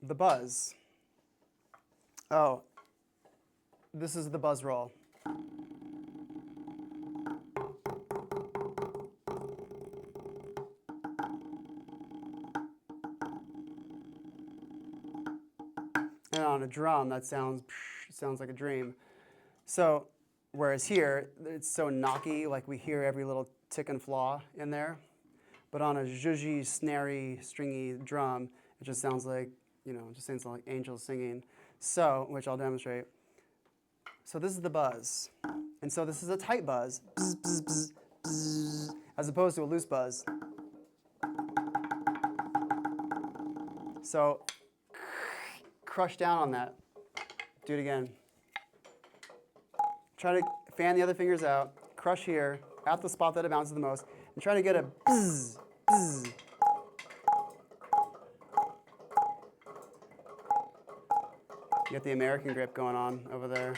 the buzz. Oh, this is the buzz roll. And on a drum, that sounds like a dream. So, whereas here, it's so knocky, like we hear every little tick and flaw in there. But on a zhuzhy, snarey, stringy drum, it just sounds like, like angels singing. So, which I'll demonstrate. So this is the buzz. And so this is a tight buzz, bzz, bzz, bzz, bzz, as opposed to a loose buzz. So, crush down on that. Do it again. Try to fan the other fingers out, crush here, at the spot that it bounces the most, and try to get a bzz, bzz. You got the American grip going on over there.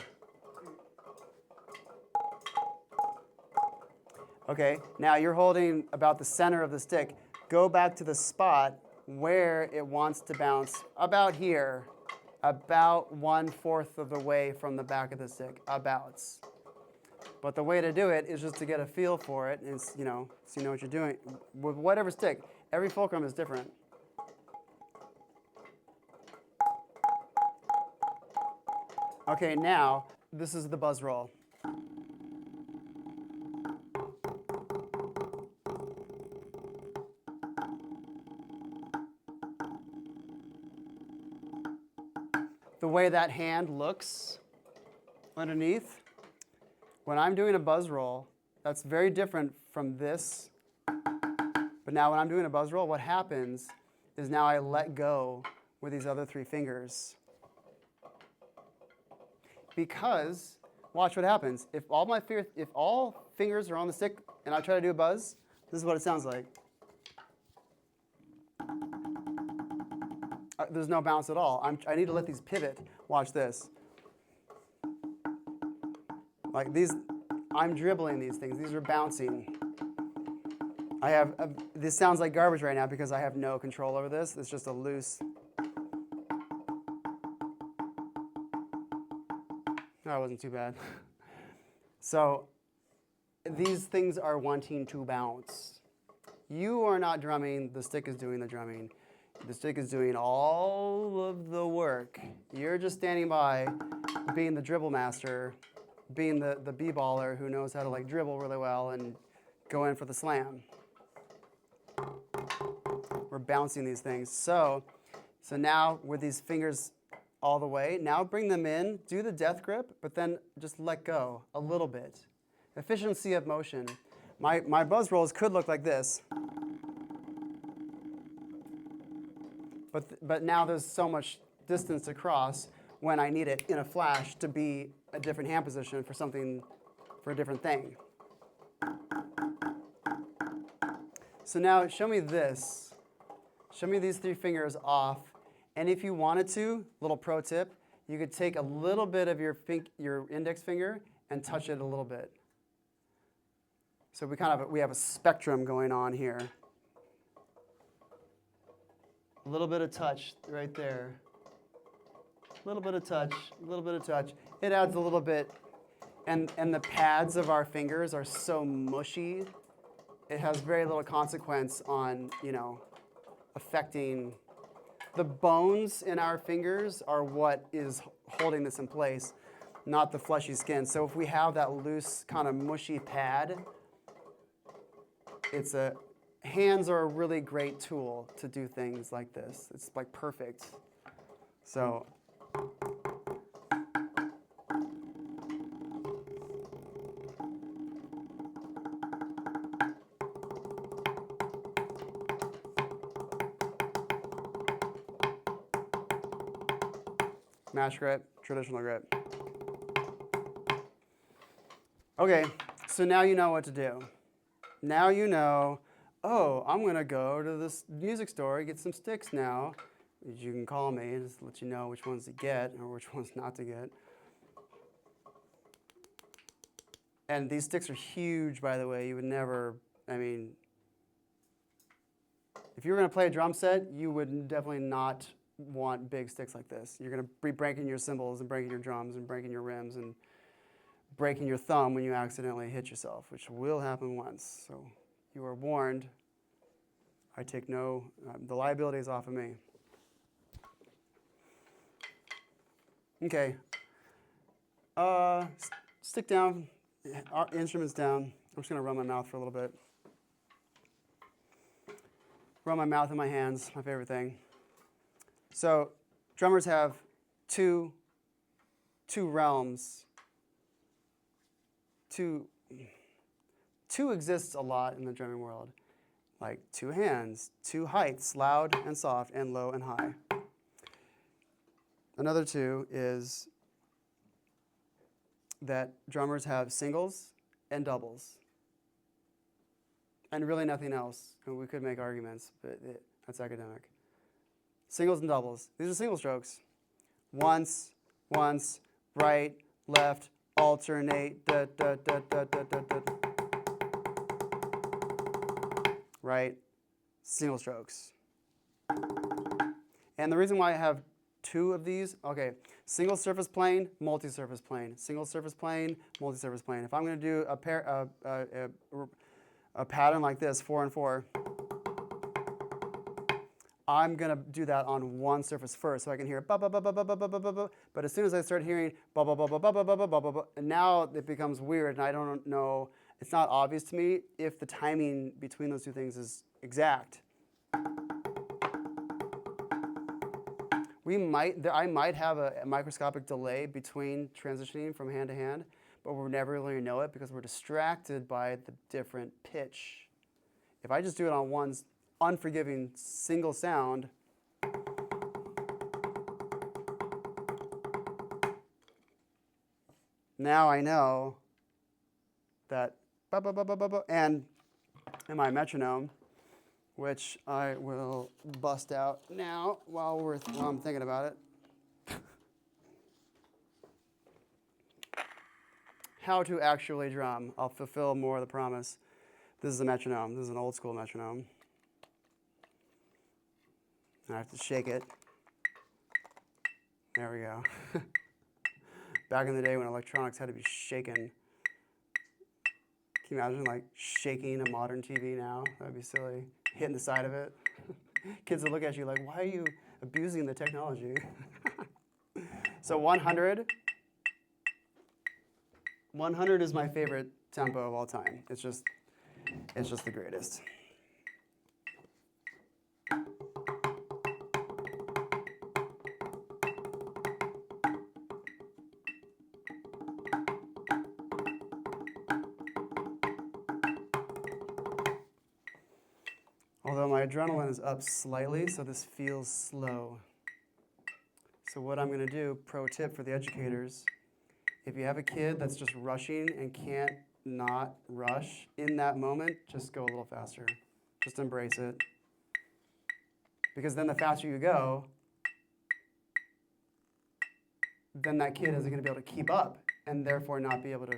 Okay, now you're holding about the center of the stick. Go back to the spot where it wants to bounce, about here, about 1/4 of the way from the back of the stick, abouts. But the way to do it is just to get a feel for it, and so you know what you're doing. With whatever stick, every fulcrum is different. Okay, now this is the buzz roll. The way that hand looks underneath, when I'm doing a buzz roll, that's very different from this. But now when I'm doing a buzz roll, what happens is now I let go with these other 3 fingers. Because, watch what happens. If all fingers are on the stick and I try to do a buzz, this is what it sounds like. There's no bounce at all. I need to let these pivot. Watch this. Like these, I'm dribbling these things. These are bouncing. This sounds like garbage right now because I have no control over this. It's just a loose. That wasn't too bad. So these things are wanting to bounce. You are not drumming. The stick is doing the drumming. The stick is doing all of the work. You're just standing by, being the dribble master, being the b-baller who knows how to like dribble really well and go in for the slam. We're bouncing these things. So now with these fingers all the way, now bring them in, do the death grip, but then just let go a little bit. Efficiency of motion. My buzz rolls could look like this. But now there's so much distance to cross when I need it in a flash to be a different hand position for something, for a different thing. So now show me this. Show me these 3 fingers off. And if you wanted to, little pro tip, you could take a little bit of your index finger and touch it a little bit. So we have a spectrum going on here. A little bit of touch right there. A little bit of touch, a little bit of touch. It adds a little bit. And the pads of our fingers are so mushy. It has very little consequence on, affecting. The bones in our fingers are what is holding this in place, not the fleshy skin. So if we have that loose, kind of mushy pad, hands are a really great tool to do things like this. It's like perfect. So mash grip, traditional grip. Okay, so now you know what to do. Now you know, oh, I'm going to go to this music store and get some sticks now. You can call me and just let you know which ones to get or which ones not to get. And these sticks are huge, by the way. You would never, if you were going to play a drum set, you would definitely not want big sticks like this. You're going to be breaking your cymbals and breaking your drums and breaking your rims and breaking your thumb when you accidentally hit yourself, which will happen once. So you are warned. I take the liability is off of me. Okay. Stick down, instruments down. I'm just going to run my mouth for a little bit. Run my mouth and my hands, my favorite thing. So drummers have two realms. Two exists a lot in the drumming world, like 2 hands, 2 heights, loud and soft, and low and high. Another 2 is that drummers have singles and doubles, and really nothing else. And we could make arguments, but that's academic. Singles and doubles. These are single strokes. Once, right, left, alternate, da, da, da, da, da, da, da. Right, single strokes. And the reason why I have 2 of these, okay, single surface plane, multi-surface plane, single surface plane, multi-surface plane. If I'm going to do a pattern like this, 4 and 4, I'm going to do that on one surface first, so I can hear ba ba ba ba ba ba ba ba ba. But as soon as I start hearing ba ba ba ba ba ba ba ba ba ba, and now it becomes weird, and I don't know. It's not obvious to me if the timing between those 2 things is exact. I might have a microscopic delay between transitioning from hand to hand, but we'll never really know it because we're distracted by the different pitch. If I just do it on one unforgiving single sound, now I know that ba ba ba ba ba ba, and in my metronome, which I will bust out now while I'm thinking about it. How to actually drum. I'll fulfill more of the promise. This is a metronome. This is an old school metronome. I have to shake it. There we go. Back in the day when electronics had to be shaken. Can you imagine like shaking a modern TV now? That'd be silly. Hitting the side of it. Kids will look at you like, why are you abusing the technology? So 100. 100 is my favorite tempo of all time. It's just the greatest. Although my adrenaline is up slightly, so this feels slow. So what I'm going to do, pro tip for the educators, if you have a kid that's just rushing and can't not rush in that moment, just go a little faster. Just embrace it. Because then the faster you go, then that kid isn't going to be able to keep up and therefore not be able to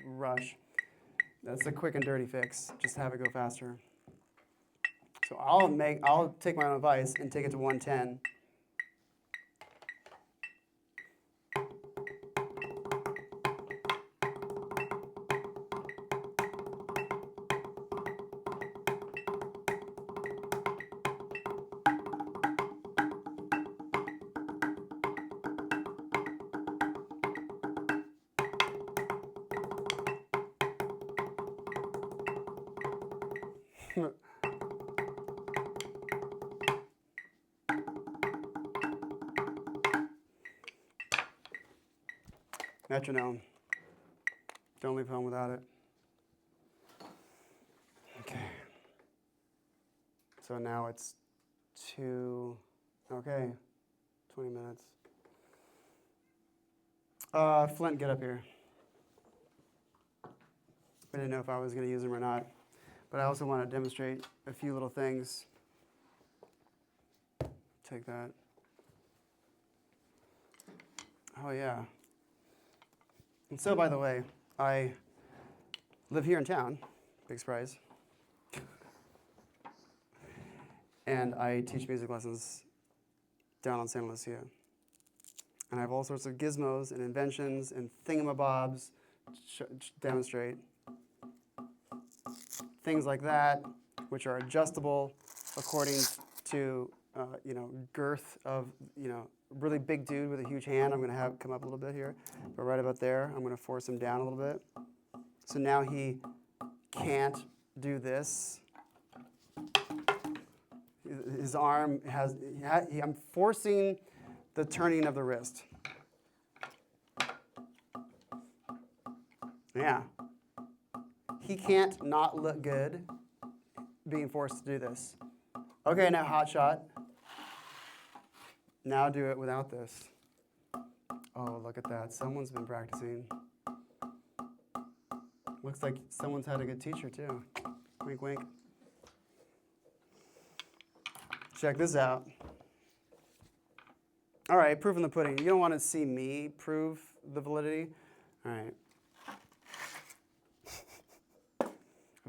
rush. That's a quick and dirty fix. Just have it go faster. So I'll take my own advice and take it to 110. Metronome. Don't leave home without it. Okay. So now it's 20 minutes. Flint, get up here. I didn't know if I was going to use them or not, but I also want to demonstrate a few little things. Take that. Oh, yeah. And so, by the way, I live here in town, big surprise, and I teach music lessons down on Santa Lucia. And I have all sorts of gizmos and inventions and thingamabobs to demonstrate. Things like that, which are adjustable according to, girth of, really big dude with a huge hand. I'm going to have come up a little bit here, but right about there, I'm going to force him down a little bit. So now he can't do this. His arm I'm forcing the turning of the wrist. Yeah. He can't not look good being forced to do this. Okay, now hot shot. Now do it without this. Oh, look at that. Someone's been practicing. Looks like someone's had a good teacher, too. Wink, wink. Check this out. All right, proof in the pudding. You don't want to see me prove the validity? All right.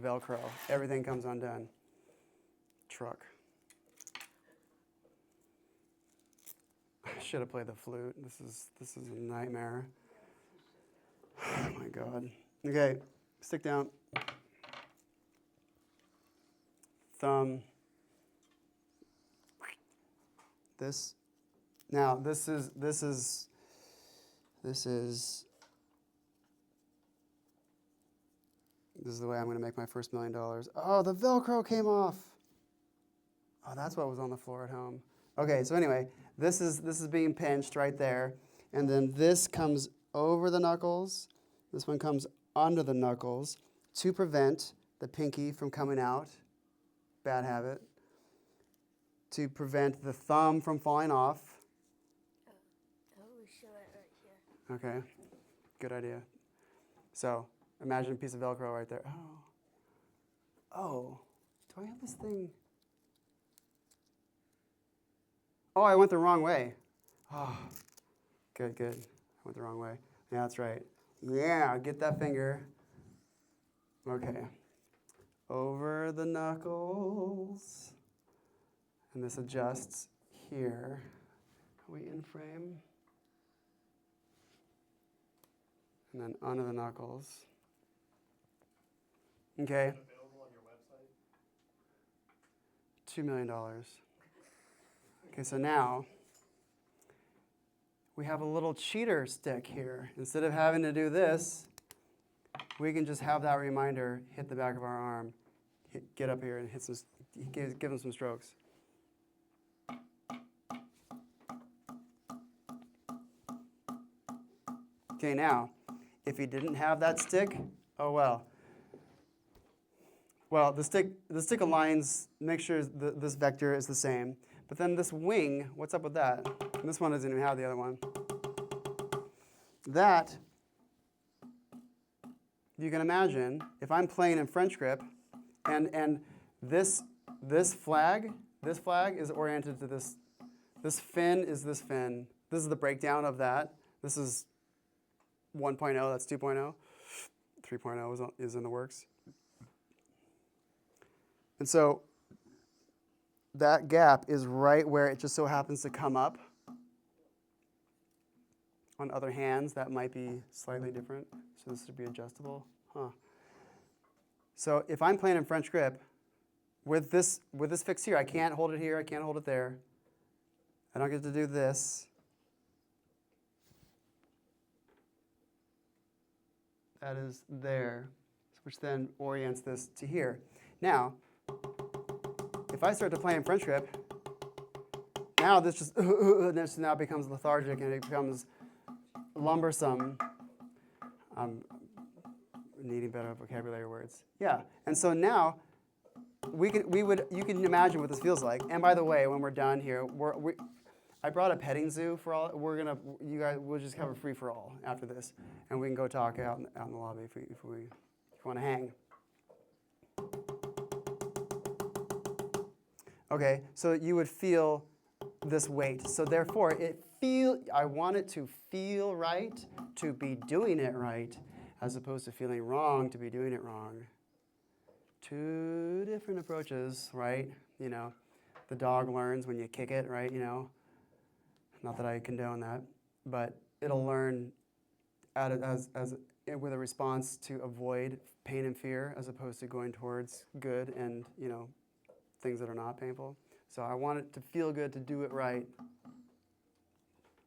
Velcro. Everything comes undone. Truck. I should have played the flute. This is a nightmare. Oh my God. Okay, stick down. Thumb. This. Now this is the way I'm going to make my first $1 million. Oh, the Velcro came off. Oh, that's what was on the floor at home. Okay, so anyway, this is being pinched right there, and then this comes over the knuckles. This one comes under the knuckles to prevent the pinky from coming out. Bad habit. To prevent the thumb from falling off. We show it right here. Okay, good idea. So imagine a piece of Velcro right there. Oh, do I have this thing? Oh, I went the wrong way. Oh, good. I went the wrong way. Yeah, that's right. Yeah, get that finger. Okay. Over the knuckles. And this adjusts here. Are we in frame? And then under the knuckles. Okay. Available on your website? $2 million. Okay, so now we have a little cheater stick here. Instead of having to do this, we can just have that reminder hit the back of our arm, get up here and hit some, give them some strokes. Okay, now, if he didn't have that stick, oh well. Well, the stick aligns, make sure this vector is the same. But then this wing, what's up with that? And this one doesn't even have the other one. That, you can imagine, if I'm playing in French grip, and this flag is oriented to this fin is this fin. This is the breakdown of that. This is 1.0, that's 2.0. 3.0 is in the works. And so that gap is right where it just so happens to come up. On other hands, that might be slightly different. So this would be adjustable. So if I'm playing in French grip, with this fix here, I can't hold it here, I can't hold it there. I don't get to do this. That is there, which then orients this to here. Now, if I start to play in French grip, now this now becomes lethargic and it becomes lumbersome. I'm needing better vocabulary words. Yeah, and so now you can imagine what this feels like. And by the way, when we're done here, I brought a petting zoo for all. We'll just have a free for all after this, and we can go talk out in the lobby if you want to hang. Okay, so you would feel this weight. So therefore, I want it to feel right, to be doing it right, as opposed to feeling wrong to be doing it wrong. Two different approaches, right? You know, the dog learns when you kick it, right? You know, not that I condone that, but it'll learn with a response to avoid pain and fear, as opposed to going towards good and things that are not painful. So I want it to feel good, to do it right.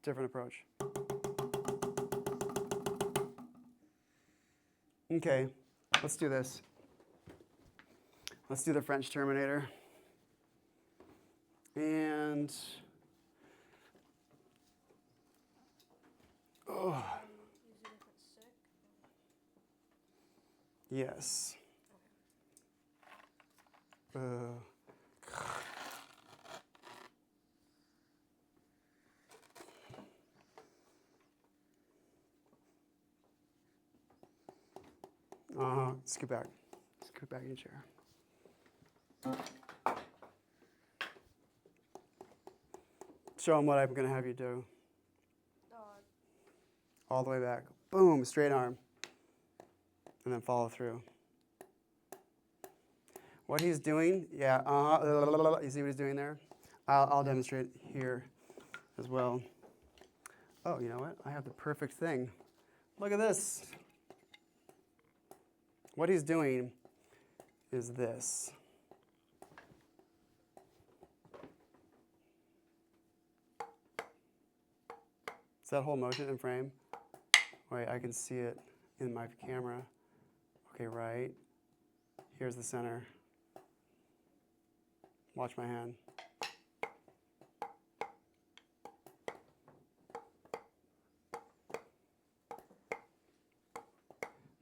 Different approach. Okay, let's do this. Let's do the French Terminator. And yes. Scoot back. Scoot back in your chair. Show them what I'm going to have you do. All the way back. Boom, straight arm. And then follow through. What he's doing, yeah, you see what he's doing there? I'll demonstrate here as well. Oh, you know what? I have the perfect thing. Look at this. What he's doing is this. Is that whole motion in frame? Wait, I can see it in my camera. Okay, right. Here's the center. Watch my hand.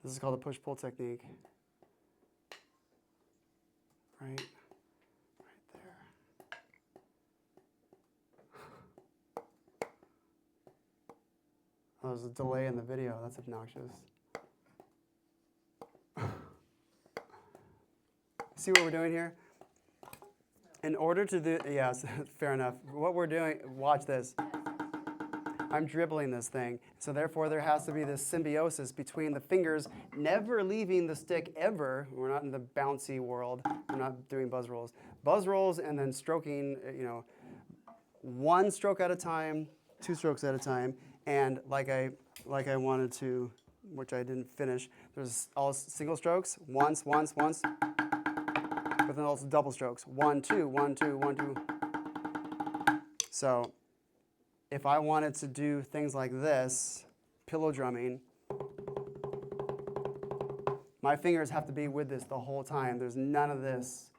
This is called a push-pull technique. Right there. Oh, there's a delay in the video. That's obnoxious. See what we're doing here? In order to do, yes, fair enough. What we're doing, watch this. I'm dribbling this thing. So therefore, there has to be this symbiosis between the fingers never leaving the stick ever. We're not in the bouncy world. We're not doing buzz rolls. Buzz rolls and then stroking, one stroke at a time, two strokes at a time. And like I wanted to, which I didn't finish, there's all single strokes, once, with then also double strokes. 1, 2, 1, 2, 1, 2. So if I wanted to do things like this, pillow drumming, my fingers have to be with this the whole time. There's none of this.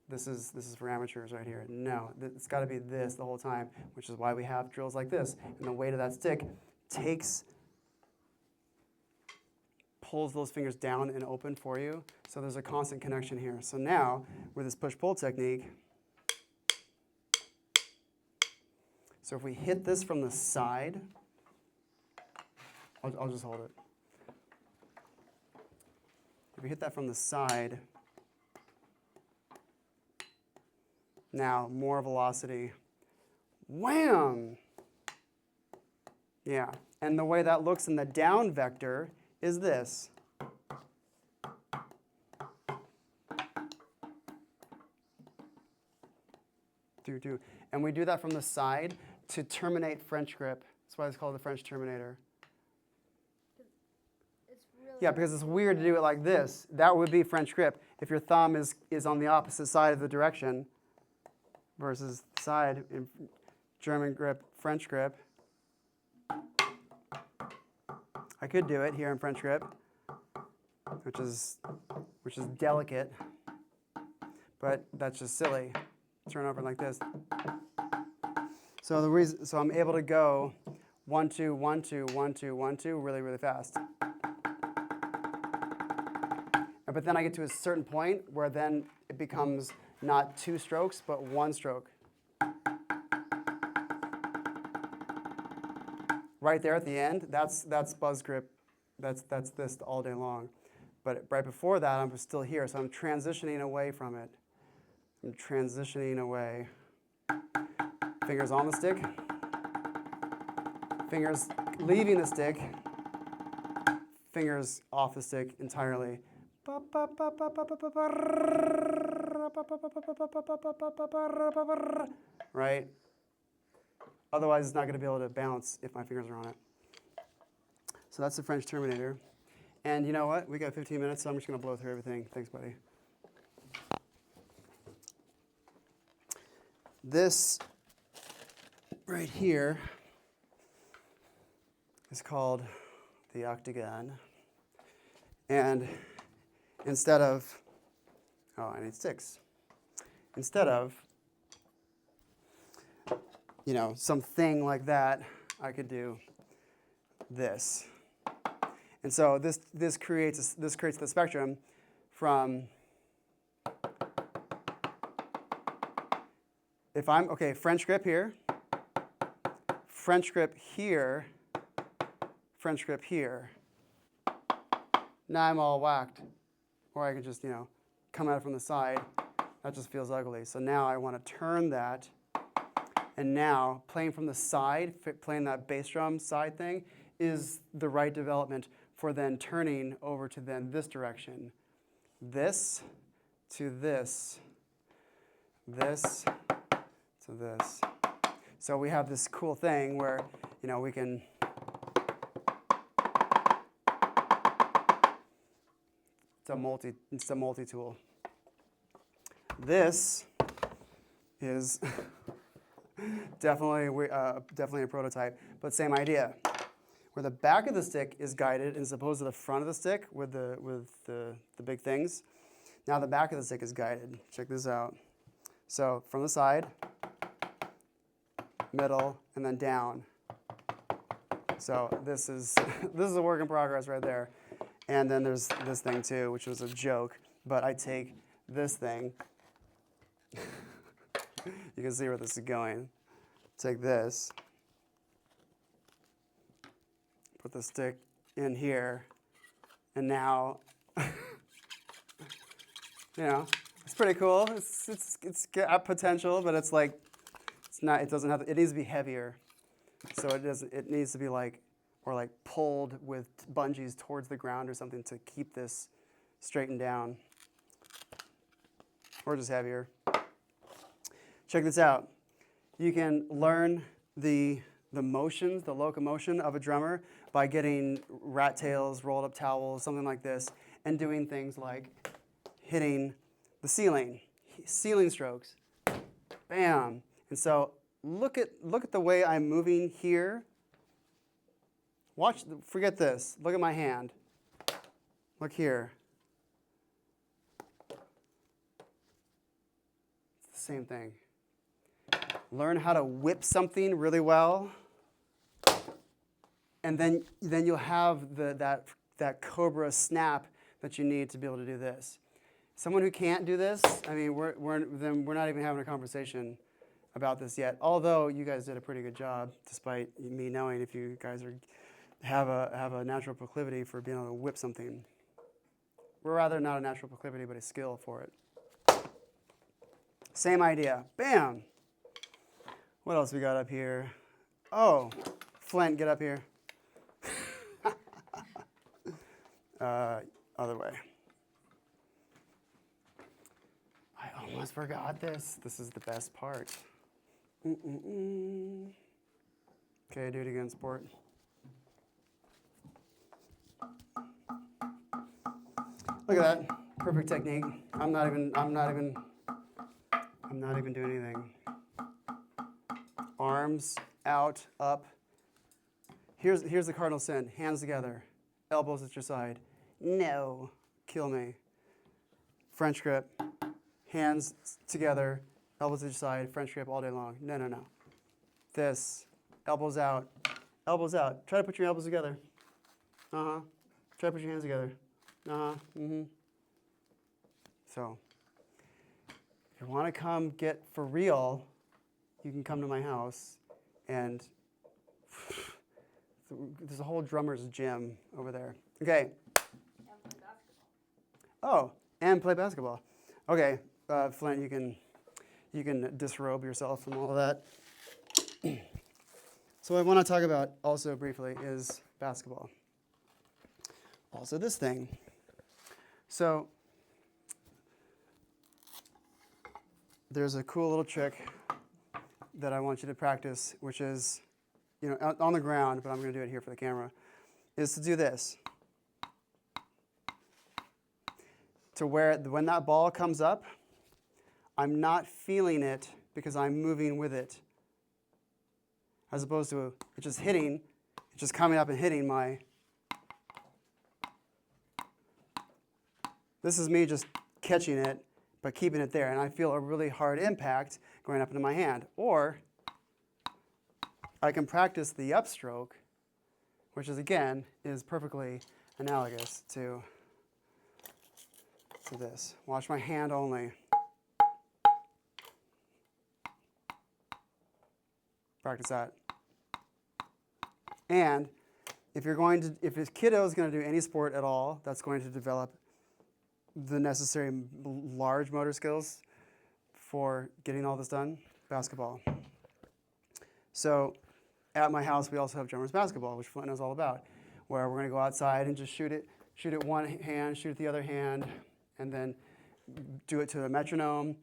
This is for amateurs right here. No, it's got to be this the whole time, which is why we have drills like this. And the weight of that stick pulls those fingers down and open for you. So there's a constant connection here. So now, with this push-pull technique, so if we hit this from the side, I'll just hold it. If we hit that from the side, now more velocity. Wham! Yeah, and the way that looks in the down vector is this. And we do that from the side to terminate French grip. That's why it's called the French Terminator. Yeah, because it's weird to do it like this. That would be French grip if your thumb is on the opposite side of the direction versus side in German grip, French grip. I could do it here in French grip, which is delicate, but that's just silly. Turn over like this. So I'm able to go 1, 2, 1, 2, 1, 2, 1, 2 really, really fast. But then I get to a certain point where then it becomes not 2 strokes, but 1 stroke. Right there at the end, that's buzz grip. That's this all day long. But right before that, I'm still here, so I'm transitioning away from it. I'm transitioning away. Fingers on the stick. Fingers leaving the stick. Fingers off the stick entirely. Right? Otherwise, it's not going to be able to bounce if my fingers are on it. So that's the French Terminator. And you know what? We got 15 minutes, so I'm just going to blow through everything. Thanks, buddy. This right here is called the octagon. And instead of, I need sticks. Instead of, something like that, I could do this. And so this creates the spectrum from, if I'm, French grip here, French grip here, French grip here. Now I'm all whacked. Or I could just, come at it from the side. That just feels ugly. So now I want to turn that. And now playing from the side, playing that bass drum side thing, is the right development for then turning over to then this direction. This to this. This to this. So we have this cool thing where, we can it's a multi-tool. This is definitely a prototype, but same idea. Where the back of the stick is guided as opposed to the front of the stick with the big things. Now the back of the stick is guided. Check this out. So from the side, middle, and then down. So this is a work in progress right there. And then there's this thing too, which was a joke, but I take this thing. You can see where this is going. Take this, put the stick in here, and now, it's pretty cool. It's got potential, but it's like, it doesn't have, it needs to be heavier. So it needs to be pulled with bungees towards the ground or something to keep this straightened down. Or just heavier. Check this out. You can learn the motions, the locomotion of a drummer by getting rat tails, rolled up towels, something like this, and doing things like hitting the ceiling. ceiling strokes. Bam. And so look at the way I'm moving here. Watch, forget this. Look at my hand. Look here. It's the same thing. Learn how to whip something really well. And then you'll have that cobra snap that you need to be able to do this. Someone who can't do this, I mean, we're not even having a conversation about this yet. Although you guys did a pretty good job, despite me knowing if you guys have a natural proclivity for being able to whip something. We're rather not a natural proclivity, but a skill for it. Same idea. Bam. What else we got up here? Oh, Flint, get up here. Other way. I almost forgot this. This is the best part. Okay, do it again, sport. Look at that. Perfect technique. I'm not even doing anything. Arms out, up. Here's the cardinal sin. Hands together. Elbows at your side. No. Kill me. French grip. Hands together. Elbows at your side. French grip all day long. No, no, no. This. Elbows out. Elbows out. Try to put your elbows together. Uh-huh. Try to put your hands together. Uh-huh. Mm-hmm. So, if you want to come get for real, you can come to my house, and there's a whole drummer's gym over there. Okay. And play basketball. Oh, and play basketball. Okay, Flint, you can disrobe yourself from all of that. So what I want to talk about also briefly is basketball. Also this thing. So there's a cool little trick that I want you to practice, which is, on the ground, but I'm going to do it here for the camera, is to do this. To where when that ball comes up, I'm not feeling it because I'm moving with it. As opposed to it just hitting, it's just coming up and hitting my... This is me just catching it, but keeping it there. And I feel a really hard impact going up into my hand. Or I can practice the upstroke, which is, again, is perfectly analogous to this. Watch my hand only. Practice that. And if a kiddo is going to do any sport at all, that's going to develop the necessary large motor skills for getting all this done, basketball. So at my house, we also have drummers basketball, which Flint knows all about, where we're going to go outside and just shoot it one hand, shoot it the other hand, and then do it to a metronome.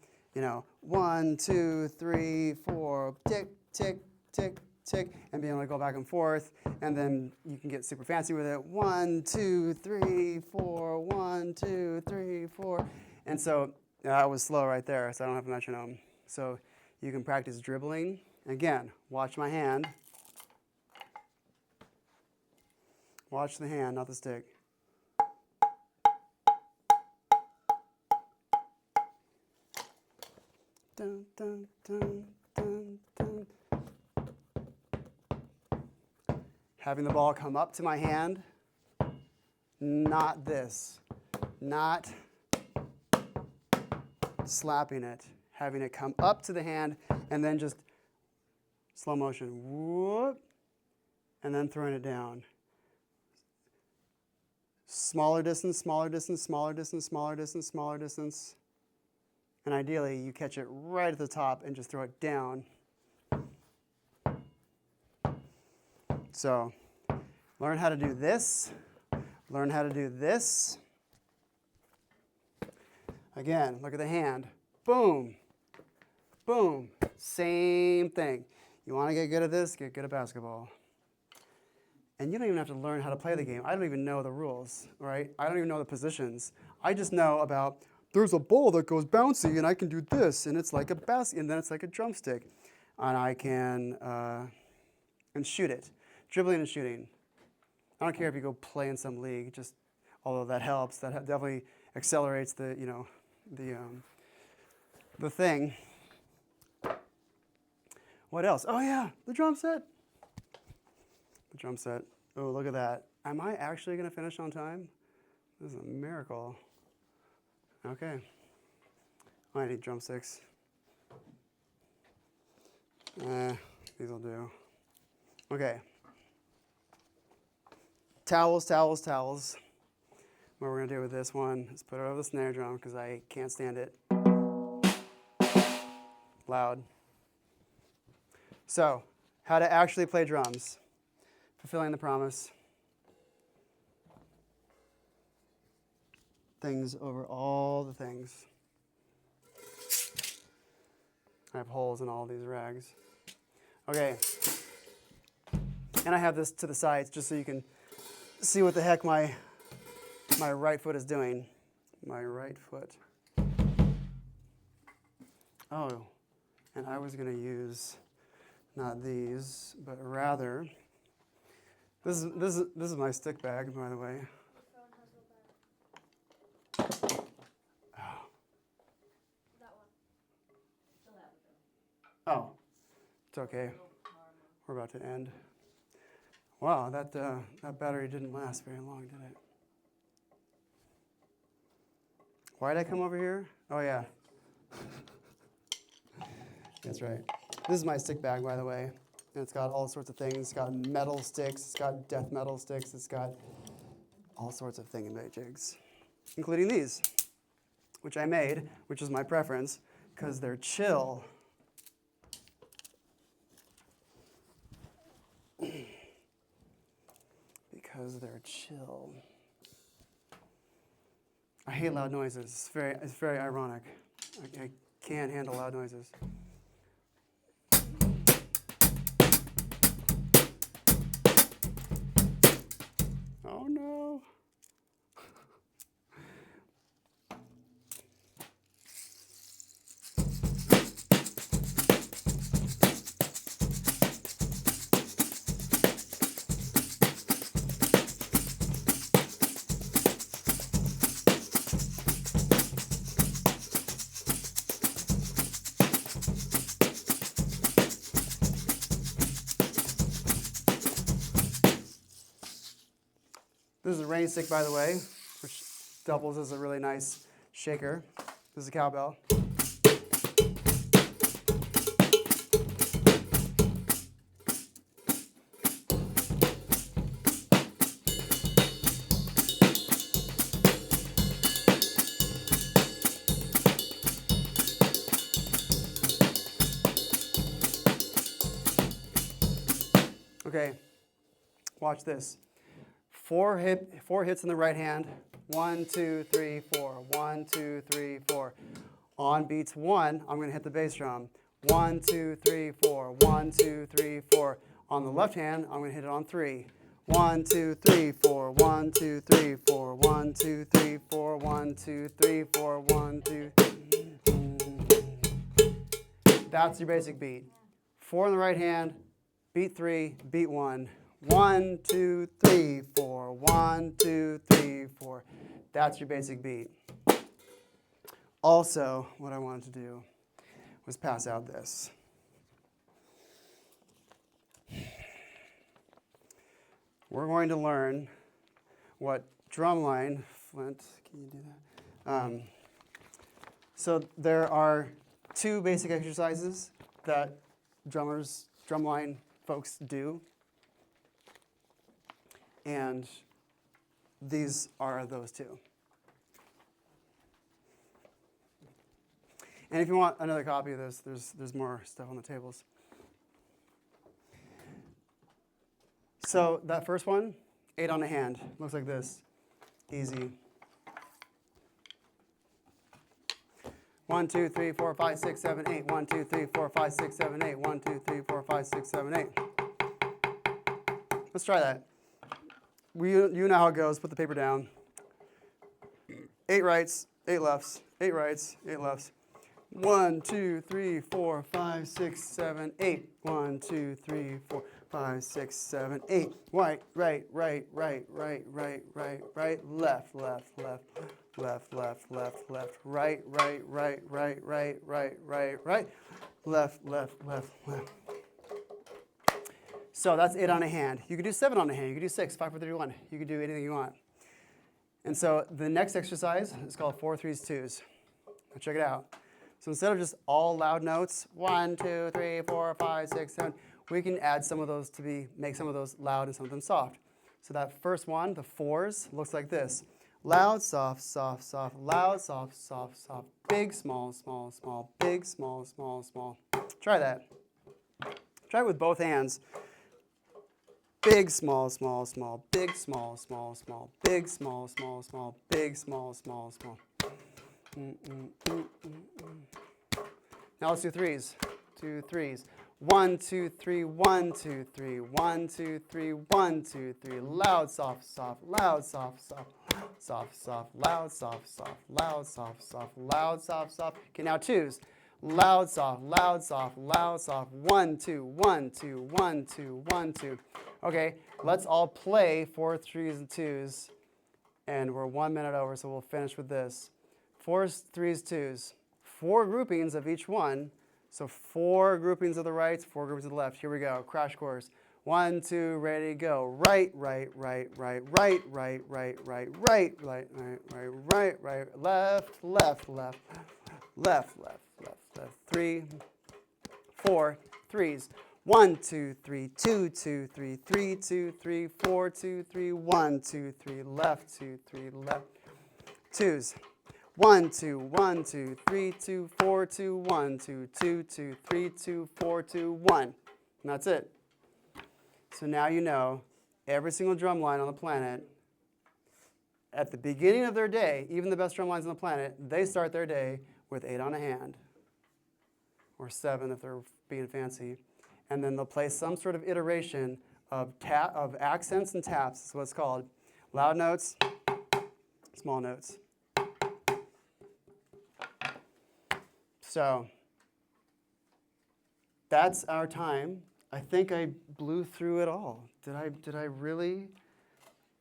1, 2, 3, 4, tick, tick, tick, tick, and being able to go back and forth. And then you can get super fancy with it. 1, 2, 3, 4, 1, 2, 3, 4. And so I was slow right there, so I don't have a metronome. So you can practice dribbling. Again, watch my hand. Watch the hand, not the stick. Dun, dun, dun, dun, dun. Having the ball come up to my hand, not this, not slapping it, having it come up to the hand, and then just slow motion, whoop, and then throwing it down. Smaller distance, smaller distance, smaller distance, smaller distance, smaller distance. And ideally, you catch it right at the top and just throw it down. So, learn how to do this. Learn how to do this. Again, look at the hand. Boom. Boom. Same thing. You want to get good at this? Get good at basketball. And you don't even have to learn how to play the game. I don't even know the rules, right? I don't even know the positions. I just know about there's a ball that goes bouncy and I can do this and it's like a basket and then it's like a drumstick. And I can and shoot it. Dribbling and shooting. I don't care if you go play in some league, just although that helps, that definitely accelerates the, you know, the thing. What else? Oh yeah, the drum set. The drum set. Oh, look at that. Am I actually going to finish on time? This is a miracle. Okay. I need drumsticks. These will do. Okay. Towels, towels, towels. What we're going to do with this one is put it over the snare drum because I can't stand it. Loud. So, how to actually play drums. Fulfilling the promise. Things over all the things. I have holes in all these rags. Okay. And I have this to the sides just so you can see what the heck my right foot is doing. My right foot. Oh, and I was going to use not these, but rather this is my stick bag, by the way. Oh, it's okay. We're about to end. Wow, that battery didn't last very long, did it? Why did I come over here? Oh, yeah. That's right. This is my stick bag, by the way. And it's got all sorts of things. It's got metal sticks. It's got death metal sticks. It's got all sorts of thingamajigs, including these, which I made, which is my preference, because they're chill. Because they're chill. I hate loud noises. It's very ironic. I can't handle loud noises. Oh no. This is a rain stick, by the way, which doubles as a really nice shaker. This is a cowbell. Okay, watch this. Four hits in the right hand. 1, 2, 3, 4. 1, 2, 3, 4. On beats 1, I'm going to hit the bass drum. 1, 2, 3, 4. 1, 2, 3, 4. On the left hand, I'm going to hit it on 3. 1, 2, 3, 4. 1, 2, 3, 4. 1, 2, 3, 4. 1, 2, 3, 4. 1, 2, 3. That's your basic beat. 4 on the right hand, beat 3, beat 1. 1, 2, 3, 4. 1, 2, 3, 4. That's your basic beat. Also, what I wanted to do was pass out this. We're going to learn what drumline, Flint, can you do that? So there are 2 basic exercises that drumline folks do. And these are those 2. And if you want another copy of this, there's more stuff on the tables. So that first one, 8 on a hand, looks like this. Easy. 1, 2, 3, 4, 5, 6, 7, 8. 1, 2, 3, 4, 5, 6, 7, 8. 1, 2, 3, 4, 5, 6, 7, 8. Let's try that. You know how it goes. Put the paper down. 8 rights, 8 lefts, 8 rights, 8 lefts. 1, 2, 3, 4, 5, 6, 7, 8. 1, 2, 3, 4, 5, 6, 7, 8. Right, right, right, right, right, right, right, right, left, left, left, left, left, left, left, right, right, right, right, right, right, right, right, left, left, left, left. So that's 8 on a hand. You could do 7 on a hand. You could do 6, 5, 4, 3, 2, 1. You could do anything you want. And so the next exercise is called 4, 3s, 2s. Now check it out. So instead of just all loud notes, 1, 2, 3, 4, 5, 6, 7, we can add some of those to make some of those loud and some of them soft. So that first one, the 4s, looks like this. Loud, soft, soft, soft, loud, soft, soft, soft, big, small, small, small, big, small, small, small. Try that. Try it with both hands. Big, small, small, small, big, small, small, small, big, small, small, small, big, small, small, small. Now let's do 3s. 2, 3s. 1, 2, 3, 1, 2, 3, 1, 2, 3, 1, 2, 3. Loud, soft, soft, loud, soft, soft, soft, soft, loud, soft, soft, loud, soft, soft, loud, soft, soft. Okay, now 2s. Loud, soft, loud, soft, loud, soft. 1, 2, 1, 2, 1, 2, 1, 2. Okay, let's all play 4, 3s, and 2s. And we're 1 minute over, so we'll finish with this. 4s, 3s, 2s. 4 groupings of each one. So 4 groupings of the right, 4 groupings of the left. Here we go. Crash course. 1, 2, ready, go. Right, right, right, right, right, right, right, right, right, right, right, right, right, right, left, left, left, left, left, left, left. 3, 4, 3s. 1, 2, 3, 2, 2, 3, 3, 2, 3, 4, 2, 3, 1, 2, 3, left, 2, 3, left. 2s. 1, 2, 1, 2, 3, 2, 4, 2, 1, 2, 2, 2, 3, 2, 4, 2, 1. And that's it. So now you know every single drum line on the planet, at the beginning of their day, even the best drum lines on the planet, they start their day with 8 on a hand, or 7 if they're being fancy. And then they'll play some sort of iteration of accents and taps. That's what it's called. Loud notes, small notes. So that's our time. I think I blew through it all. Did I really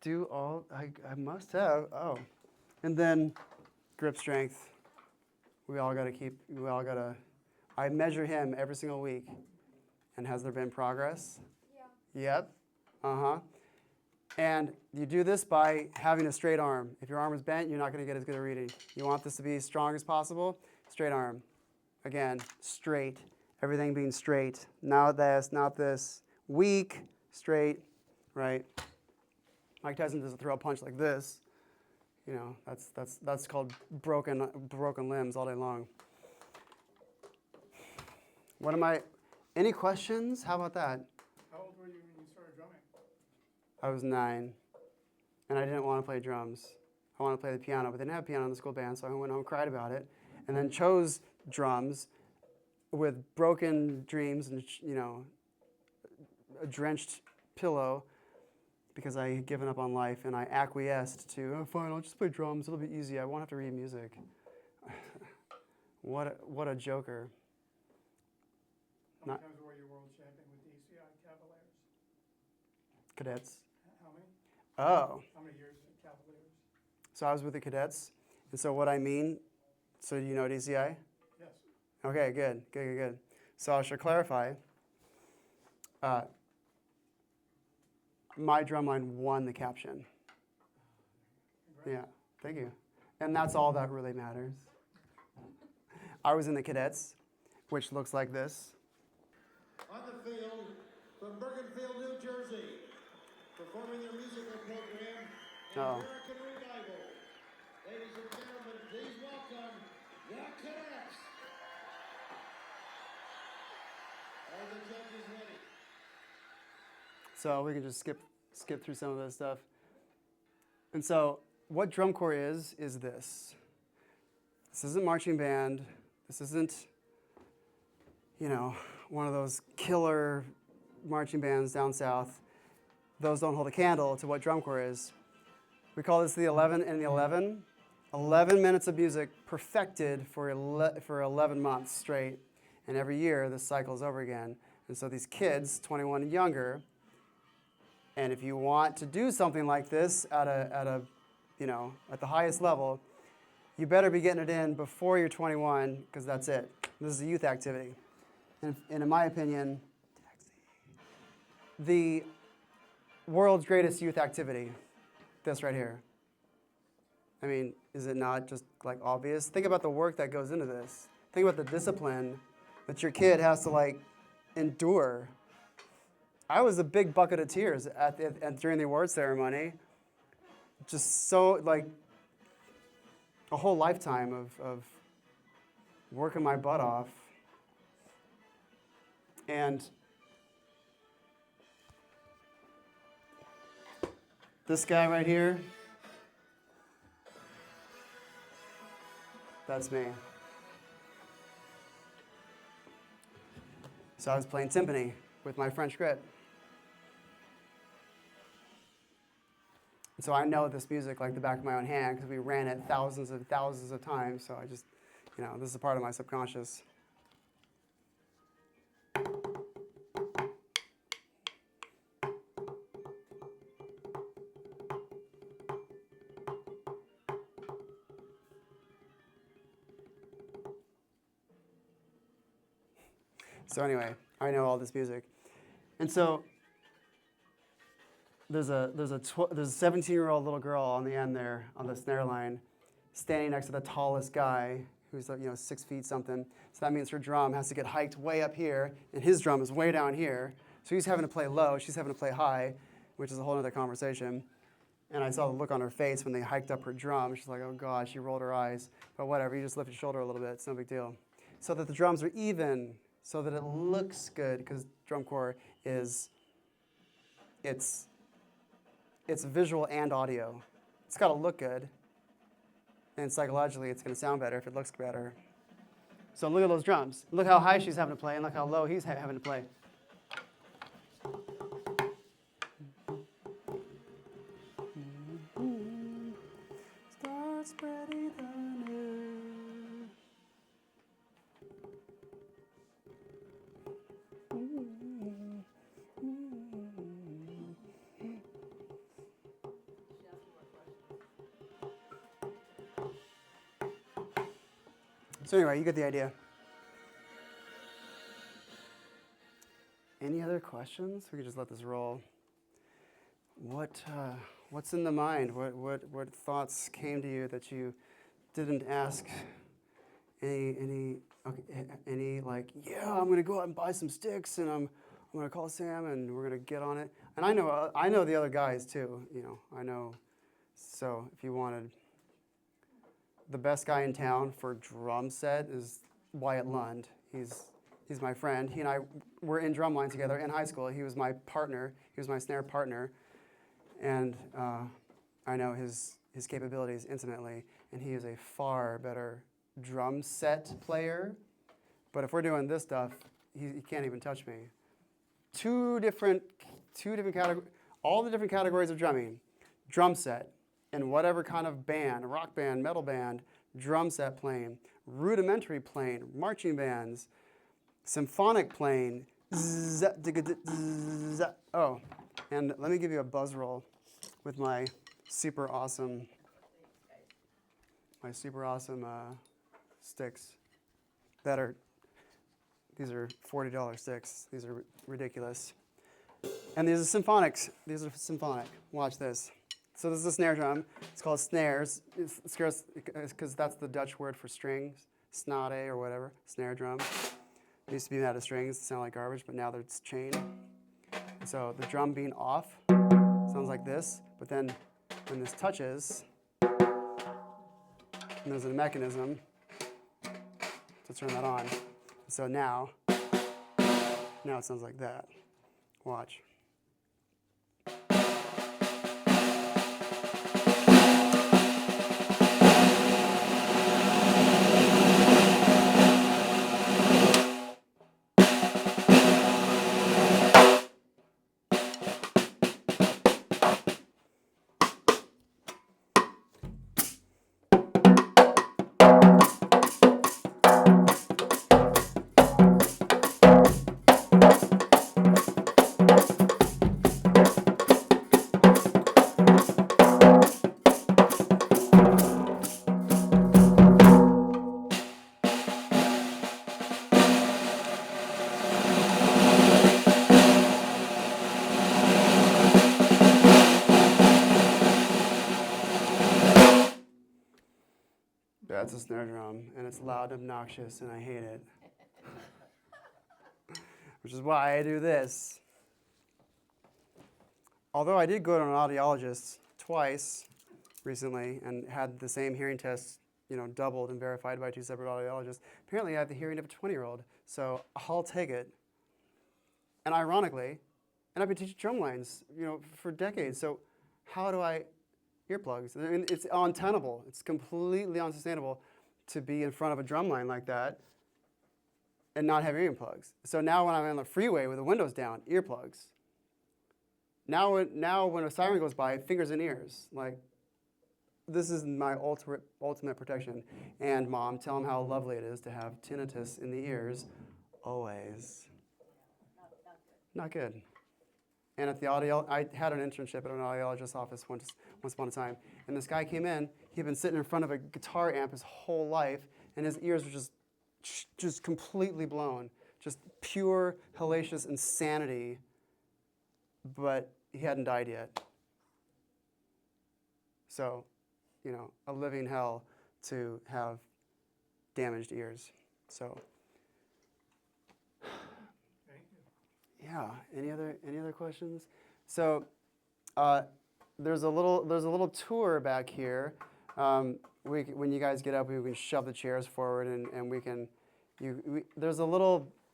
do all? I must have. Oh. And then grip strength. We all got to, I measure him every single week. And has there been progress? Yeah. Yep. Uh-huh. And you do this by having a straight arm. If your arm is bent, you're not going to get as good a reading. You want this to be as strong as possible. Straight arm. Again, straight. Everything being straight. Not this, not this. Weak, straight, right? Mike Tyson doesn't throw a punch like this. You know, that's called broken limbs all day long. Any questions? How about that? How old were you when you started drumming? I was 9, and I didn't want to play drums. I wanted to play the piano, but they didn't have piano in the school band, so I went home and cried about it, and then chose drums with broken dreams and, you know, a drenched pillow because I had given up on life, and I acquiesced to, oh, fine, I'll just play drums. It'll be easy. I won't have to read music. What a joker. How many times were you world champion with the ACI Cavaliers? Cadets. How many? Oh. How many years with Cavaliers? So I was with the cadets. And so what I mean, so you know DCI? Yes. Okay, good. So I should clarify. My drumline won the caption. Yeah, thank you. And that's all that really matters. I was in the cadets, which looks like this. On the field, from Bergenfield, New Jersey, performing their musical program, American Revival. Ladies and gentlemen, please welcome the Cadets. Are the judges ready? So we can just skip through some of this stuff. And so what drum corps is this. This isn't marching band. This isn't, you know, one of those killer marching bands down south. Those don't hold a candle to what drum corps is. We call this the 11 and the 11. 11 minutes of music perfected for 11 months straight. And every year, this cycles over again. And so these kids, 21 and younger, and if you want to do something like this at the highest level, you better be getting it in before you're 21, because that's it. This is a youth activity. And in my opinion, the world's greatest youth activity, this right here. I mean, is it not just like obvious? Think about the work that goes into this. Think about the discipline that your kid has to like endure. I was a big bucket of tears during the awards ceremony. Just so like a whole lifetime of working my butt off. And this guy right here, that's me. So I was playing timpani with my French grit. And so I know this music like the back of my own hand because we ran it thousands and thousands of times. So I just, this is a part of my subconscious. So anyway, I know all this music. And so there's a 17-year-old little girl on the end there on the snare line standing next to the tallest guy who's 6 feet something. So that means her drum has to get hiked way up here, and his drum is way down here. So he's having to play low, she's having to play high, which is a whole other conversation. And I saw the look on her face when they hiked up her drum. She's like, oh God, she rolled her eyes. But whatever, you just lift your shoulder a little bit, it's no big deal. So that the drums are even, so that it looks good, because drum corps it's visual and audio. It's got to look good, and psychologically it's going to sound better if it looks better. So look at those drums. Look how high she's having to play, and look how low he's having to play. Start spreading the news. So anyway, you get the idea. Any other questions? We could just let this roll. What's in the mind? What thoughts came to you that you didn't ask? Any like, yeah, I'm gonna go out and buy some sticks, and I'm gonna call Sam, and we're gonna get on it. And I know the other guys too. I know. So if you wanted. The best guy in town for drum set is Wyatt Lund. He's my friend. He and I were in drumline together in high school. He was my partner. He was my snare partner. And I know his capabilities intimately. And he is a far better drum set player. But if we're doing this stuff, he can't even touch me. Two different categories, all the different categories of drumming. Drum set. And whatever kind of band, rock band, metal band, drum set playing, rudimentary playing, marching bands, symphonic playing. Oh, and let me give you a buzz roll with my super awesome sticks. These are $40 sticks. These are ridiculous. And these are symphonics. These are symphonic. Watch this. So this is a snare drum. It's called snares. It's because that's the Dutch word for strings, snade or whatever, snare drum. It used to be made out of strings, sound like garbage, but now it's chain. And so the drum being off sounds like this, but then when this touches, and there's a mechanism to turn that on. So now it sounds like that. Watch. That's a snare drum, and it's loud and obnoxious, and I hate it. Which is why I do this. Although I did go to an audiologist twice recently and had the same hearing test, doubled and verified by 2 separate audiologists. Apparently, I have the hearing of a 20-year-old, so I'll take it. And ironically, I've been teaching drum lines, for decades. So how do I earplugs? I mean, it's untenable. It's completely unsustainable to be in front of a drum line like that and not have earplugs. So now when I'm on the freeway with the windows down, earplugs. Now when a siren goes by, fingers in ears. Like, this is my ultimate protection. And Mom, tell them how lovely it is to have tinnitus in the ears always. Not good. And at the I had an internship at an audiologist's office once upon a time. And this guy came in. He'd been sitting in front of a guitar amp his whole life, and his ears were just completely blown. Just pure, hellacious insanity. But he hadn't died yet. So, a living hell to have damaged ears. So, yeah. Any other questions? So, there's a little tour back here. When you guys get up, we can shove the chairs forward, and we can. I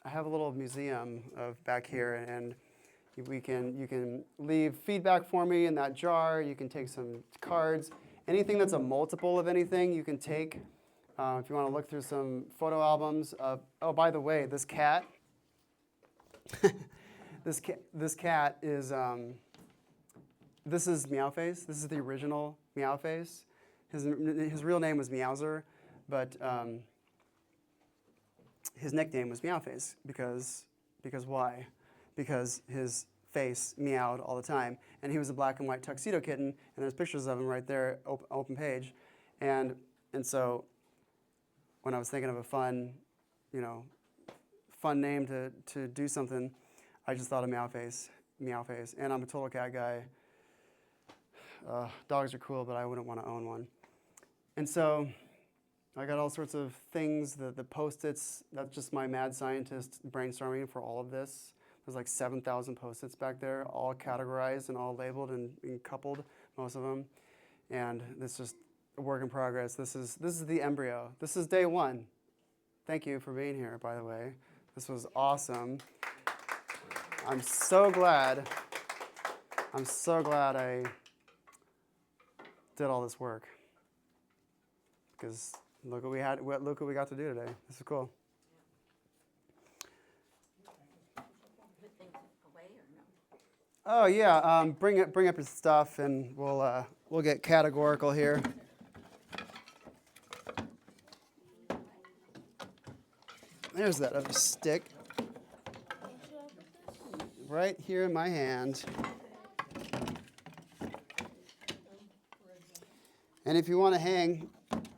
have a little museum of back here, and you can leave feedback for me in that jar. You can take some cards. Anything that's a multiple of anything, you can take. If you want to look through some photo albums of. Oh, by the way, this cat. This cat is. This is Meowface. This is the original Meowface. His real name was Meowser, but his nickname was Meowface because why? Because his face meowed all the time, and he was a black and white tuxedo kitten, and there's pictures of him right there, open page, and so when I was thinking of a fun name to do something, I just thought of Meowface, and I'm a total cat guy. Dogs are cool, but I wouldn't want to own one. And so I got all sorts of things, the Post-its, that's just my mad scientist brainstorming for all of this. There's like 7,000 Post-its back there, all categorized and all labeled and coupled, most of them. And this is just a work in progress. This is the embryo. This is day 1. Thank you for being here, by the way. This was awesome. I'm so glad I did all this work, because look what we got to do today. This is cool. Oh yeah, bring up your stuff, and we'll get categorical here. There's that other stick, right here in my hand. And if you want to hang,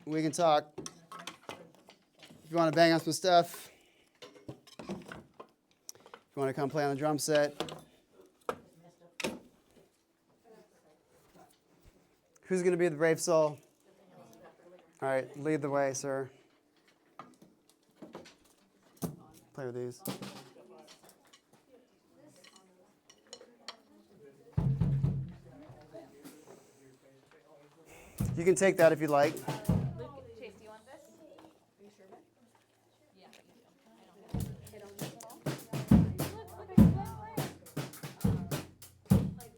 we can talk. If you want to bang on some stuff, if you want to come play on the drum set. Who's going to be the brave soul? All right, lead the way, sir. Play with these. You can take that if you'd like. Chase, do you want this? Are you sure of it? Yeah, I do. I don't use it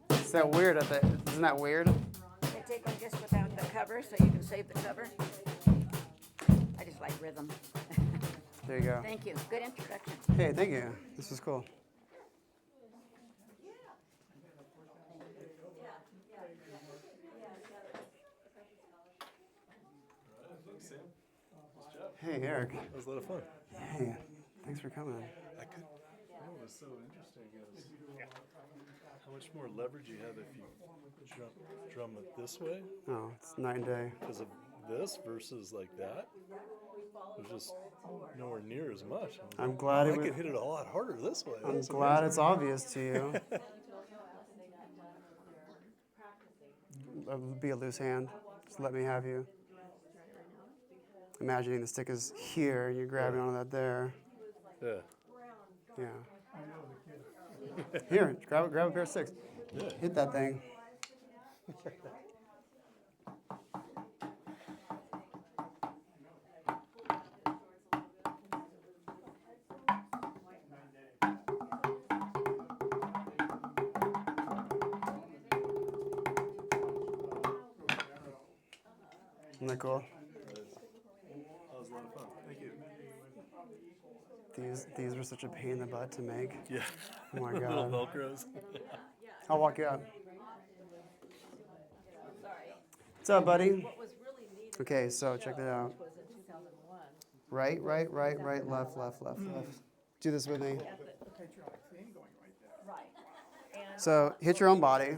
all. Is that weird? Isn't that weird? I take one just without the cover so you can save the cover. I just like rhythm. There you go. Thank you. Good introduction. Hey, thank you. This was cool. Hey, Eric. That was a lot of fun. Hey, thanks for coming. What was so interesting is how much more leverage you have if you drum it this way Oh, it's night and day. because of this versus like that. There's just nowhere near as much. I'm glad I could hit it a lot harder this way. I'm That's glad amazing. it's obvious to you. be a loose hand. Just let me have you. Imagining the stick is here and you're grabbing onto that there. Yeah. Yeah. Here, grab a pair of sticks. Yeah. Hit that thing. Isn't that cool? That was a lot of fun. Thank you. These were such a pain in the butt to make. Yeah. Oh my Little God. Velcros. I'll walk you out. What's up, buddy? Okay, so check that out. Right, right, right, right, left, left, left, left. Do this with me. So hit your own body.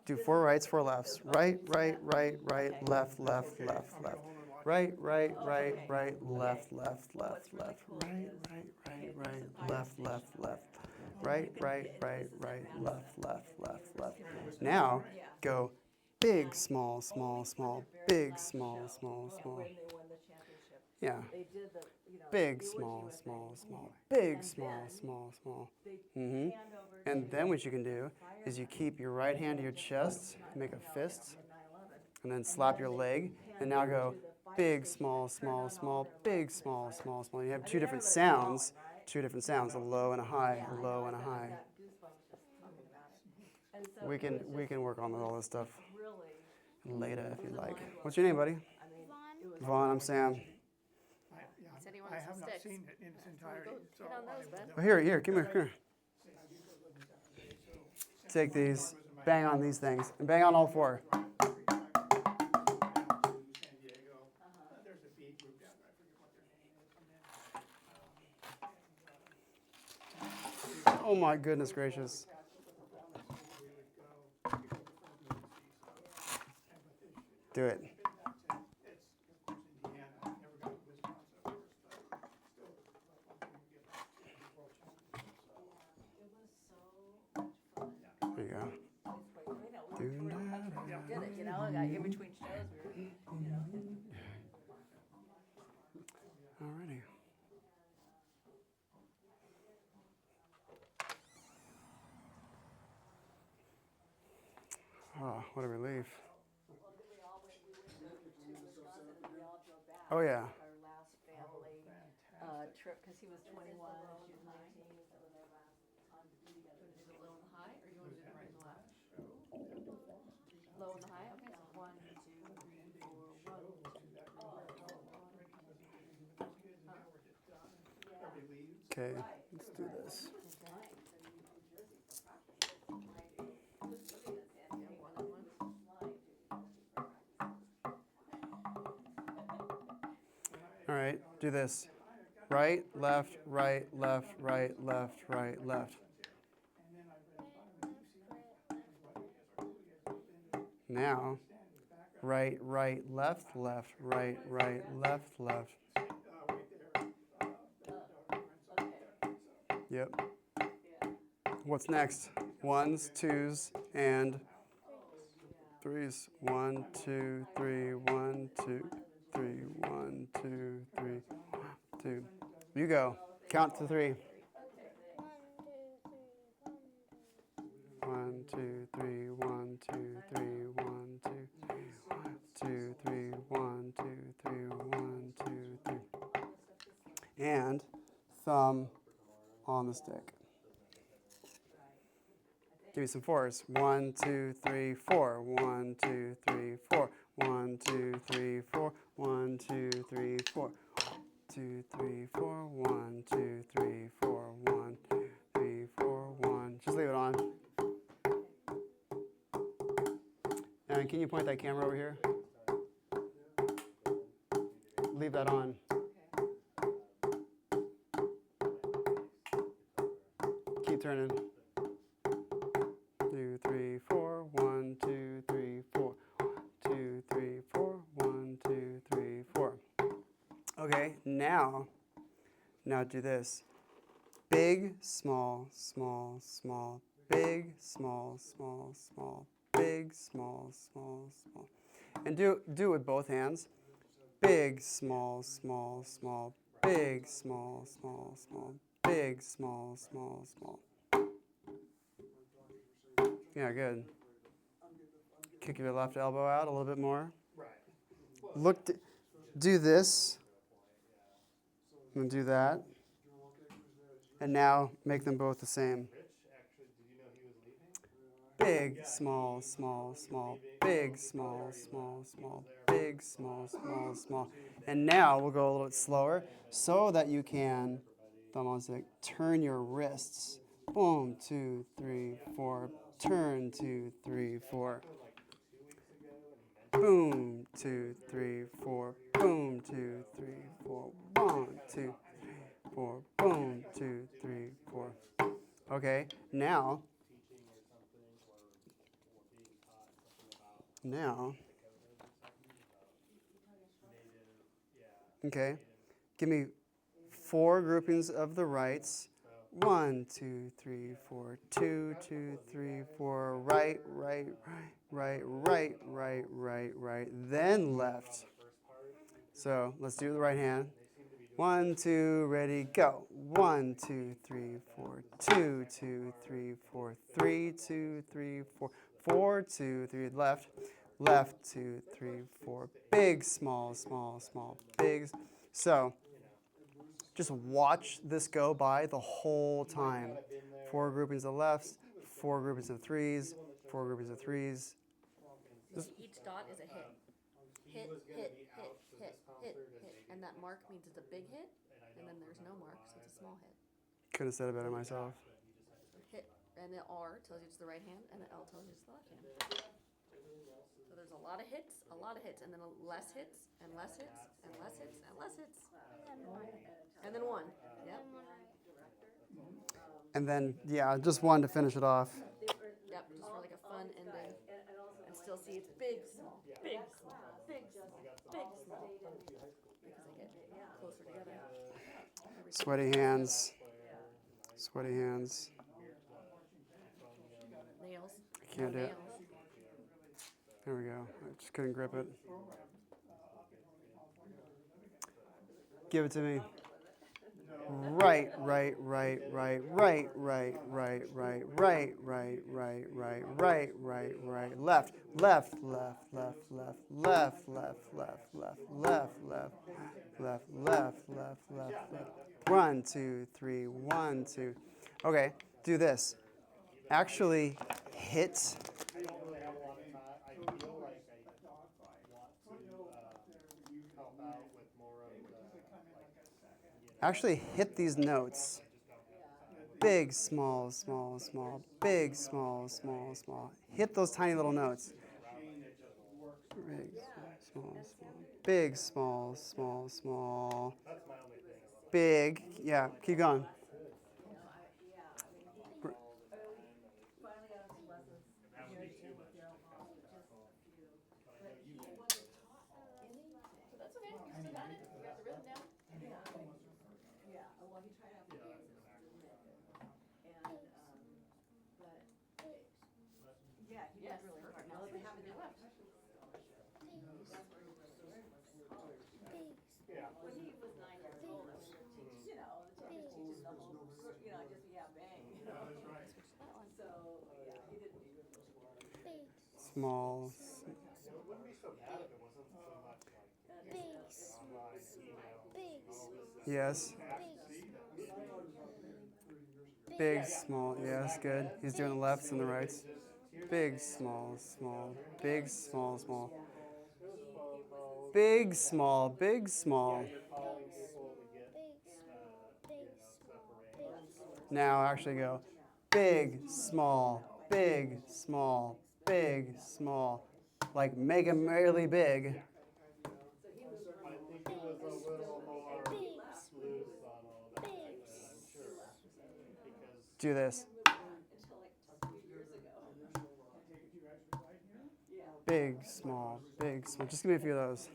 Do 4 rights, 4 lefts. Right, right, right, right, left, left, left, left. Right, right, right, right, left, left, left, left. Right, right, right, right, left, left, left. Right, right, right, right, left, left, left, left. Now go big, small, small, small, big, small, small, small. Yeah. Big, small, small, small. Big, small, small, small. And then what you can do is you keep your right hand to your chest, make a fist, and then slap your leg, and now go big, small, small, small, big, small, small, small. You have 2 different sounds, a low and a high, a low and a high. We can work on all this stuff later if you like. What's your name, buddy? Vaughn, I'm Sam. He said he I wanted have some not sticks. seen it in its entirety, so. Hit on those, bud. Oh, here, come here. Take these, bang on these things, and bang on all 4. San Diego. There's a beat group down there, I forget what their name is. Oh my goodness gracious. Do it. There you go. Did it, you know, in between shows, we were, you know. Alrighty. Oh, what a relief. Oh yeah. Our last family trip, because he was 21, she was 19, so was our last time to be together. Do the low and the high, or you want to do the right and the left? Low and the high, okay. So 1, 2, 3, 4, 1. Okay, let's do this. All right, do this. Right, left, right, left, right, left, right, left. Now, right, right, left, left, right, right, left, left. Yep. What's next? 1s, 2s, and 3s. 1, 2, 3, 1, 2, 3, 1, 2, 3, 2. You go. Count to 3. 1, 2, 3, 1, 2, 3, 1, 2, 2, 3, 1, 2, 3, 1, 2, 3. And thumb on the stick. Give me some 4s. 1, 2, 3, 4. 1, 2, 3, 4. 1, 2, 3, 4. 1, 2, 3, 4. 2, 3, 4. 1, 2, 3, 4. 1, 2, 3, 4. 1. Just leave it on. And can you point that camera over here? Leave that on. Keep turning. 2, 3, 4. 1, 2, 3, 4. 2, 3, 4. 1, 2, 3, 4. Okay, now do this. Big, small, small, small. Big, small, small, small. big, small, small, small. And do it with both hands. Big, small, small, small, big, small, small, small, big, small, small, small. Yeah, good. Kick your left elbow out a little bit more. Do this. And do that. And now make them both the same. Big, small, small, small, big, small, small, small, big, small, small, small. And now we'll go a little bit slower so that you can, thumb on stick, turn your wrists. Boom, 2, 3, 4. Turn, 2, 3, 4. Boom, 2, 3, 4. Boom, 2, 3, 4. 1, 2, 4. Boom, 2, 3, 4. Okay, now, okay, give me 4 groupings of the rights. 1, 2, 3, 4. 2, 2, 3, 4. Right, right, right, right, right, right, right. Then left. So let's do the right hand. 1, 2, ready, go. 1, 2, 3, 4. 2, 2, 3, 4. 3, 2, 3, 4. 4, 2, 3, left. Left, 2, 3, 4. Big, small, small, small, big. So just watch this go by the whole time. 4 groupings of lefts, 4 groupings of threes, 4 groupings of threes. Each dot is a hit. Hit, hit, hit, hit, hit, hit. And that mark means it's a big hit, and then there's no mark, so it's a small hit. Couldn't have said it better myself. So hit, and the R tells you it's the right hand, and the L tells you it's the left hand. So there's a lot of hits, and then less hits, and less hits, and less hits, and less hits. And then 1. Yep. And then, yeah, just 1 to finish it off. Yep, just for like a fun ending. And still see it's big, small, big, small, big, small, big, small. Because they get closer together. Sweaty hands. Sweaty hands. Nails. Can't do it. Nails. There we go. I just couldn't grip it. Give it to me. Right, right, right, right, right, right, right, right, right, right, right, right, right, right, right, left, left, left, left, left, left, left, left, left, left, left, left, left, left, left, left. 1, 2, 3, 1, 2. Okay, do this. Actually hit. I don't really have a lot of time. I feel like I want to help out with more of the, Actually hit these notes. Big, small, small, small, big, small, small, small. Hit those tiny little notes. Big, small, small, big, small, small, small. Big, yeah, keep going. So that's okay. You still got it. You got the rhythm down. Yeah, well, he tried out the dances, didn't it? And, but, yeah, he Yes, did really hard. perfect. Now let's see how to do left. When he was 9 years old, I mean, the teachers, you know, the teachers teach him the whole, you know, just, yeah, bang, you know? Switch to that one. So, yeah, he didn't do it. Small. it wouldn't be so bad if it wasn't so much like online emails. Yes. Big, small. Yes, good. He's doing the lefts and the rights. Big, small, small. Big, small, small. Big, small, big, small. Now actually go big, small, big, small, big, small. Like make them really big. I think he was a little more loose on all that, I'm sure. Because Do this. Until like 2 years ago. Big, small, big, small. Just give me a few of those.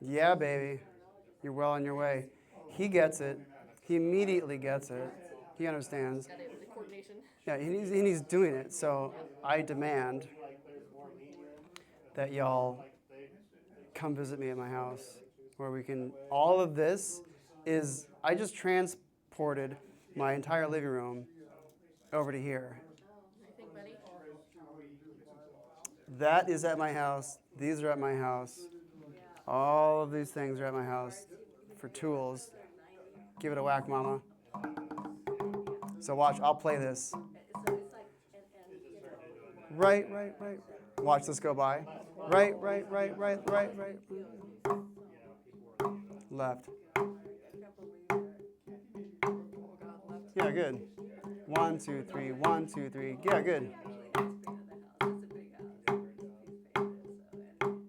Yeah, baby. You're well on your way. He gets it. He immediately gets it. He understands. Got it, the coordination. Yeah, and he's doing it. So I demand that y'all come visit me at my house where we can. All of this is. I just transported my entire living room over to here. Oh, what do you think, buddy? That is at my house. These are at my house. All of these things are at my house for tools. Give it a whack, mama. So watch, I'll play this. So it's like, and you know, Right. Watch this go by. Right. Left. Yeah, good. 1, 2, 3, 1, 2, 3. Yeah, good.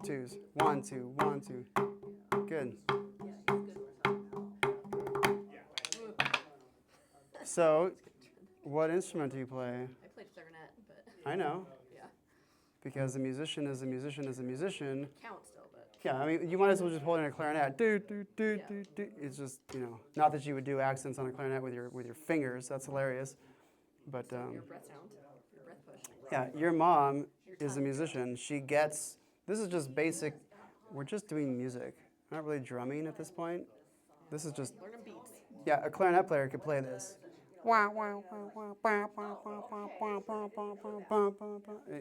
Twos. 1, 2, 1, 2. Good. So, what instrument do you play? I played clarinet, but I know, yeah, because a musician is a musician is a musician. count still, but Yeah, I mean, you might as well just hold in a clarinet. Do. It's just, not that you would do accents on a clarinet with your fingers. That's hilarious. But your breath sound, your breath push. yeah, your mom is a musician. She gets. This is just basic. We're just doing music. We're not really drumming at this point. This is just. Learning beats. Yeah, a clarinet player could play this.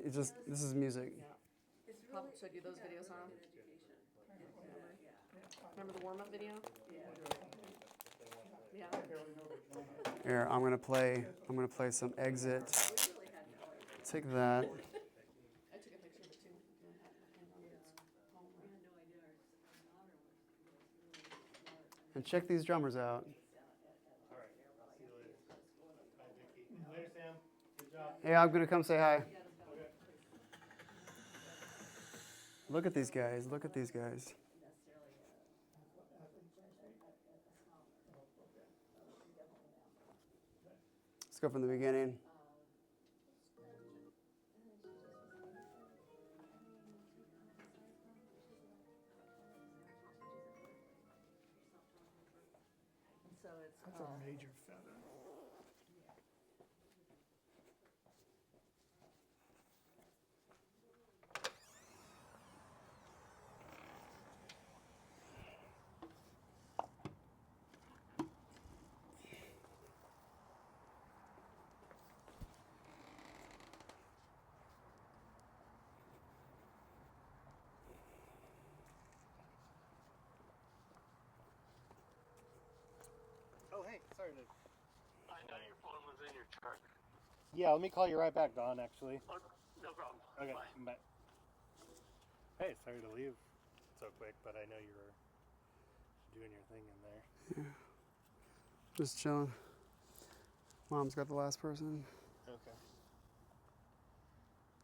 It's just. This is music. Pop showed you those videos, huh? Remember the warm-up video? Yeah. Here, I'm gonna play some Exit. Take that. I took a picture of it too. And check these drummers out. Later, Sam. Good job. Hey, I'm gonna come say hi. Look at these guys. Look at these guys. Let's go from the beginning. So it's That's a major feather. Oh, hey, sorry to. I know your phone was in your truck. Yeah, let me call you right back, Don, actually. Oh, no problem. Okay, Bye. bye. Hey, sorry to leave so quick, but I know you were doing your thing in there. Just chilling. Mom's got the last person. Okay.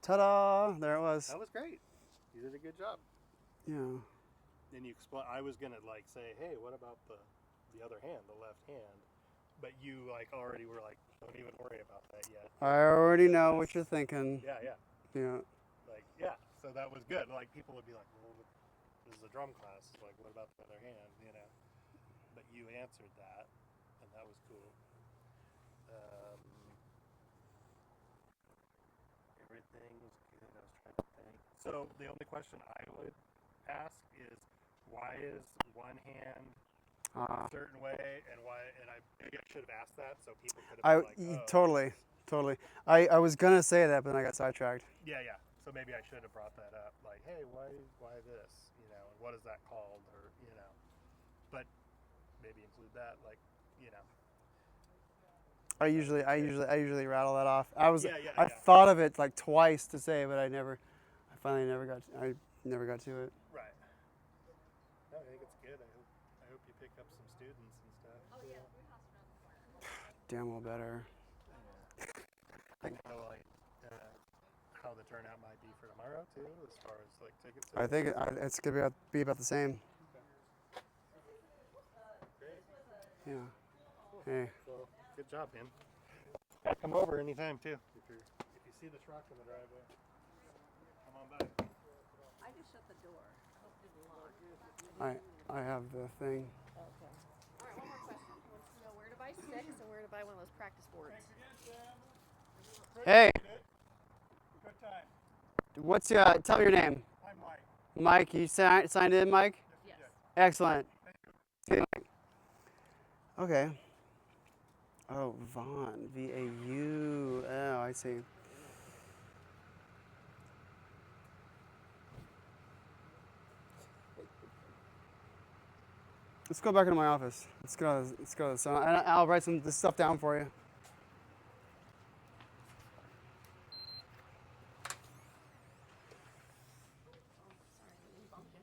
Ta-da! There it was. That was great. You did a good job. Yeah. Then you explain. I was gonna say, hey, what about the other hand, the left hand? But you already were like, don't even worry about that yet. I already know what you're thinking. Yeah. Yeah. So that was good. People would be like, well, this is a drum class. What about the other hand? But you answered that, and that was cool. Everything was good. I was trying to think. So the only question I would ask is, why is one hand a certain way, and why? And maybe I should have asked that so people could have been like, oh. Totally. I was gonna say that, but then I got sidetracked. Yeah. So maybe I should have brought that up. Like, hey, why this? And what is that called? Or but maybe include that. I usually rattle that off. I Yeah. thought of it twice to say, but I finally never got to it. Right. No, I think it's good. I hope you pick up some students and stuff. Oh yeah, we house around the corner. Damn well better. I know how the turnout might be for tomorrow too, as far as tickets. I think it's gonna be about the same. Great. Yeah. Hey. Well, good job, man. Come over anytime too. If you see the truck in the driveway, come on by. I just shut the door. I hope it didn't lock. I have the thing. Okay. All right, one more question. Who wants to know where to buy sticks and where to buy one of those practice boards? Hey, Good time. what's your? Tell me your name. I'm Mike. Mike, you signed in, Mike? Yes. Excellent. See you, Mike. Okay. Oh, Vaughn. V-A-U. Oh, I see. Let's go back into my office. Let's go. So I'll write this stuff down for you. Sorry, we bumped you.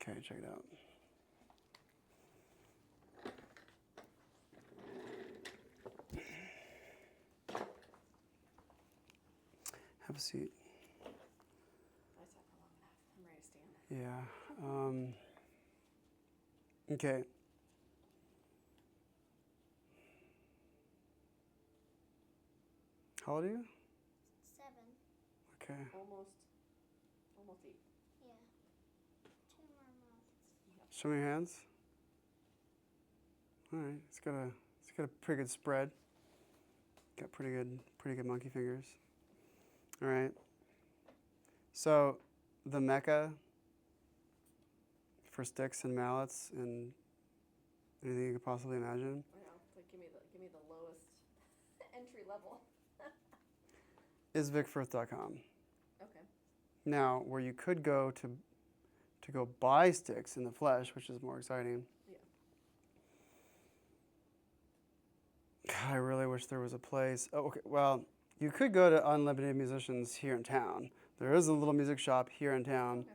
Okay, check it out. Have a seat. I sat for long enough. I'm ready to stand. Yeah. Okay. How old are you? 7. Okay. Almost 8. Yeah. 2 more months. Show me your hands. All right. It's got a pretty good spread. Got pretty good monkey fingers. All right. So, the Mecca for sticks and mallets and anything you could possibly imagine I know. It's like give me the lowest entry level. is vicfirth.com. Okay. Now, where you could go to go buy sticks in the flesh, which is more exciting. Yeah. God, I really wish there was a place. Oh, okay. Well, you could go to Unlimited Musicians here in town. There is a little music shop here in town, Okay.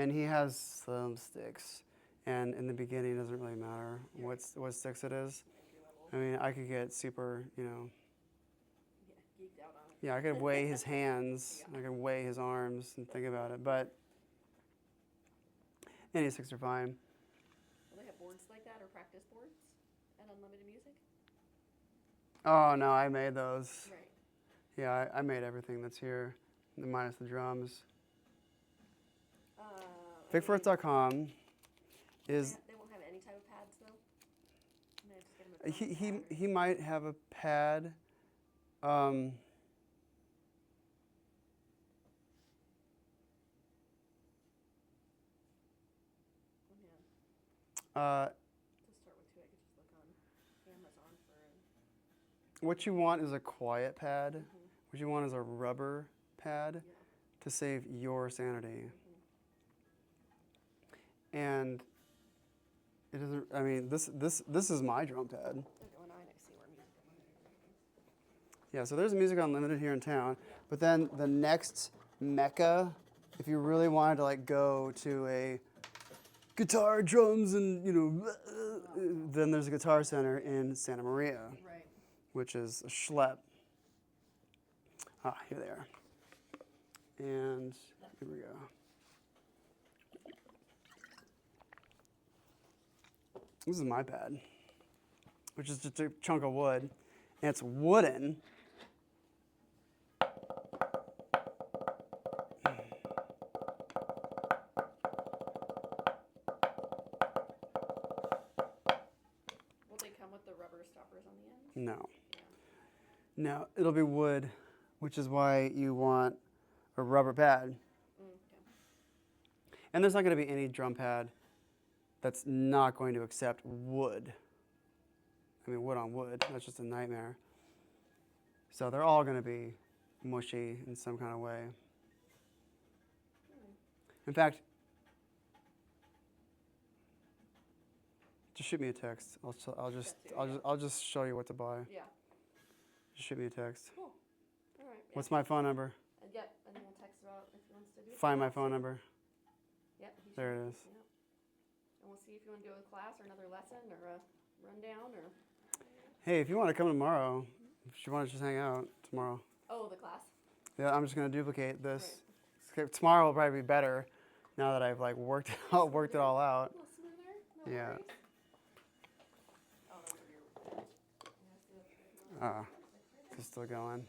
and he has some sticks. And in the beginning, it doesn't really matter what sticks it is. Entry level. I mean, I could get super, Yeah, geeked out on it. yeah, I could weigh his hands, I could weigh his arms and think about it. But any sticks are fine. Will they have boards like that or practice boards at Unlimited Music? Oh no, I made those. Right. Yeah, I made everything that's here, minus the drums. Vicfirth.com is. They won't have any type of pads though. And then just get them a drum pad. He might have a pad. Yeah. To start with too, I could just look on Amazon for. What you want is a quiet pad. What you want is a rubber pad to save your sanity. And it doesn't. I mean, this is my drum pad. Okay, well now I see where music. Yeah, so there's Music Unlimited here in town. But then the next mecca, if you really wanted to like go to a guitar, drums, and then there's a Guitar Center in Santa Maria, Right. which is a schlep. Ah, here they are. And here we go. This is my pad, which is just a chunk of wood, and it's wooden. Will they come with the rubber stoppers on the ends? No. Yeah. No, it'll be wood, which is why you want a rubber pad. Okay. And there's not going to be any drum pad that's not going to accept wood. I mean, wood on wood, that's just a nightmare. So they're all going to be mushy in some kind of way. In fact, just shoot me a text. I'll just show you what to buy. Yeah. Just shoot me a text. Cool. All right. What's my phone number? Yep, and then we'll text about if he wants to do. Find my phone number. Yep. There it is. Yep. And we'll see if you want to do a class or another lesson or a rundown or. Hey, if you want to come tomorrow, if you want to just hang out tomorrow. Oh, the class. Yeah, I'm just going to duplicate this. Okay, tomorrow will probably be better Now that I've like worked it all out. A little smoother? No Yeah. worries? Oh, those are your. It's still going.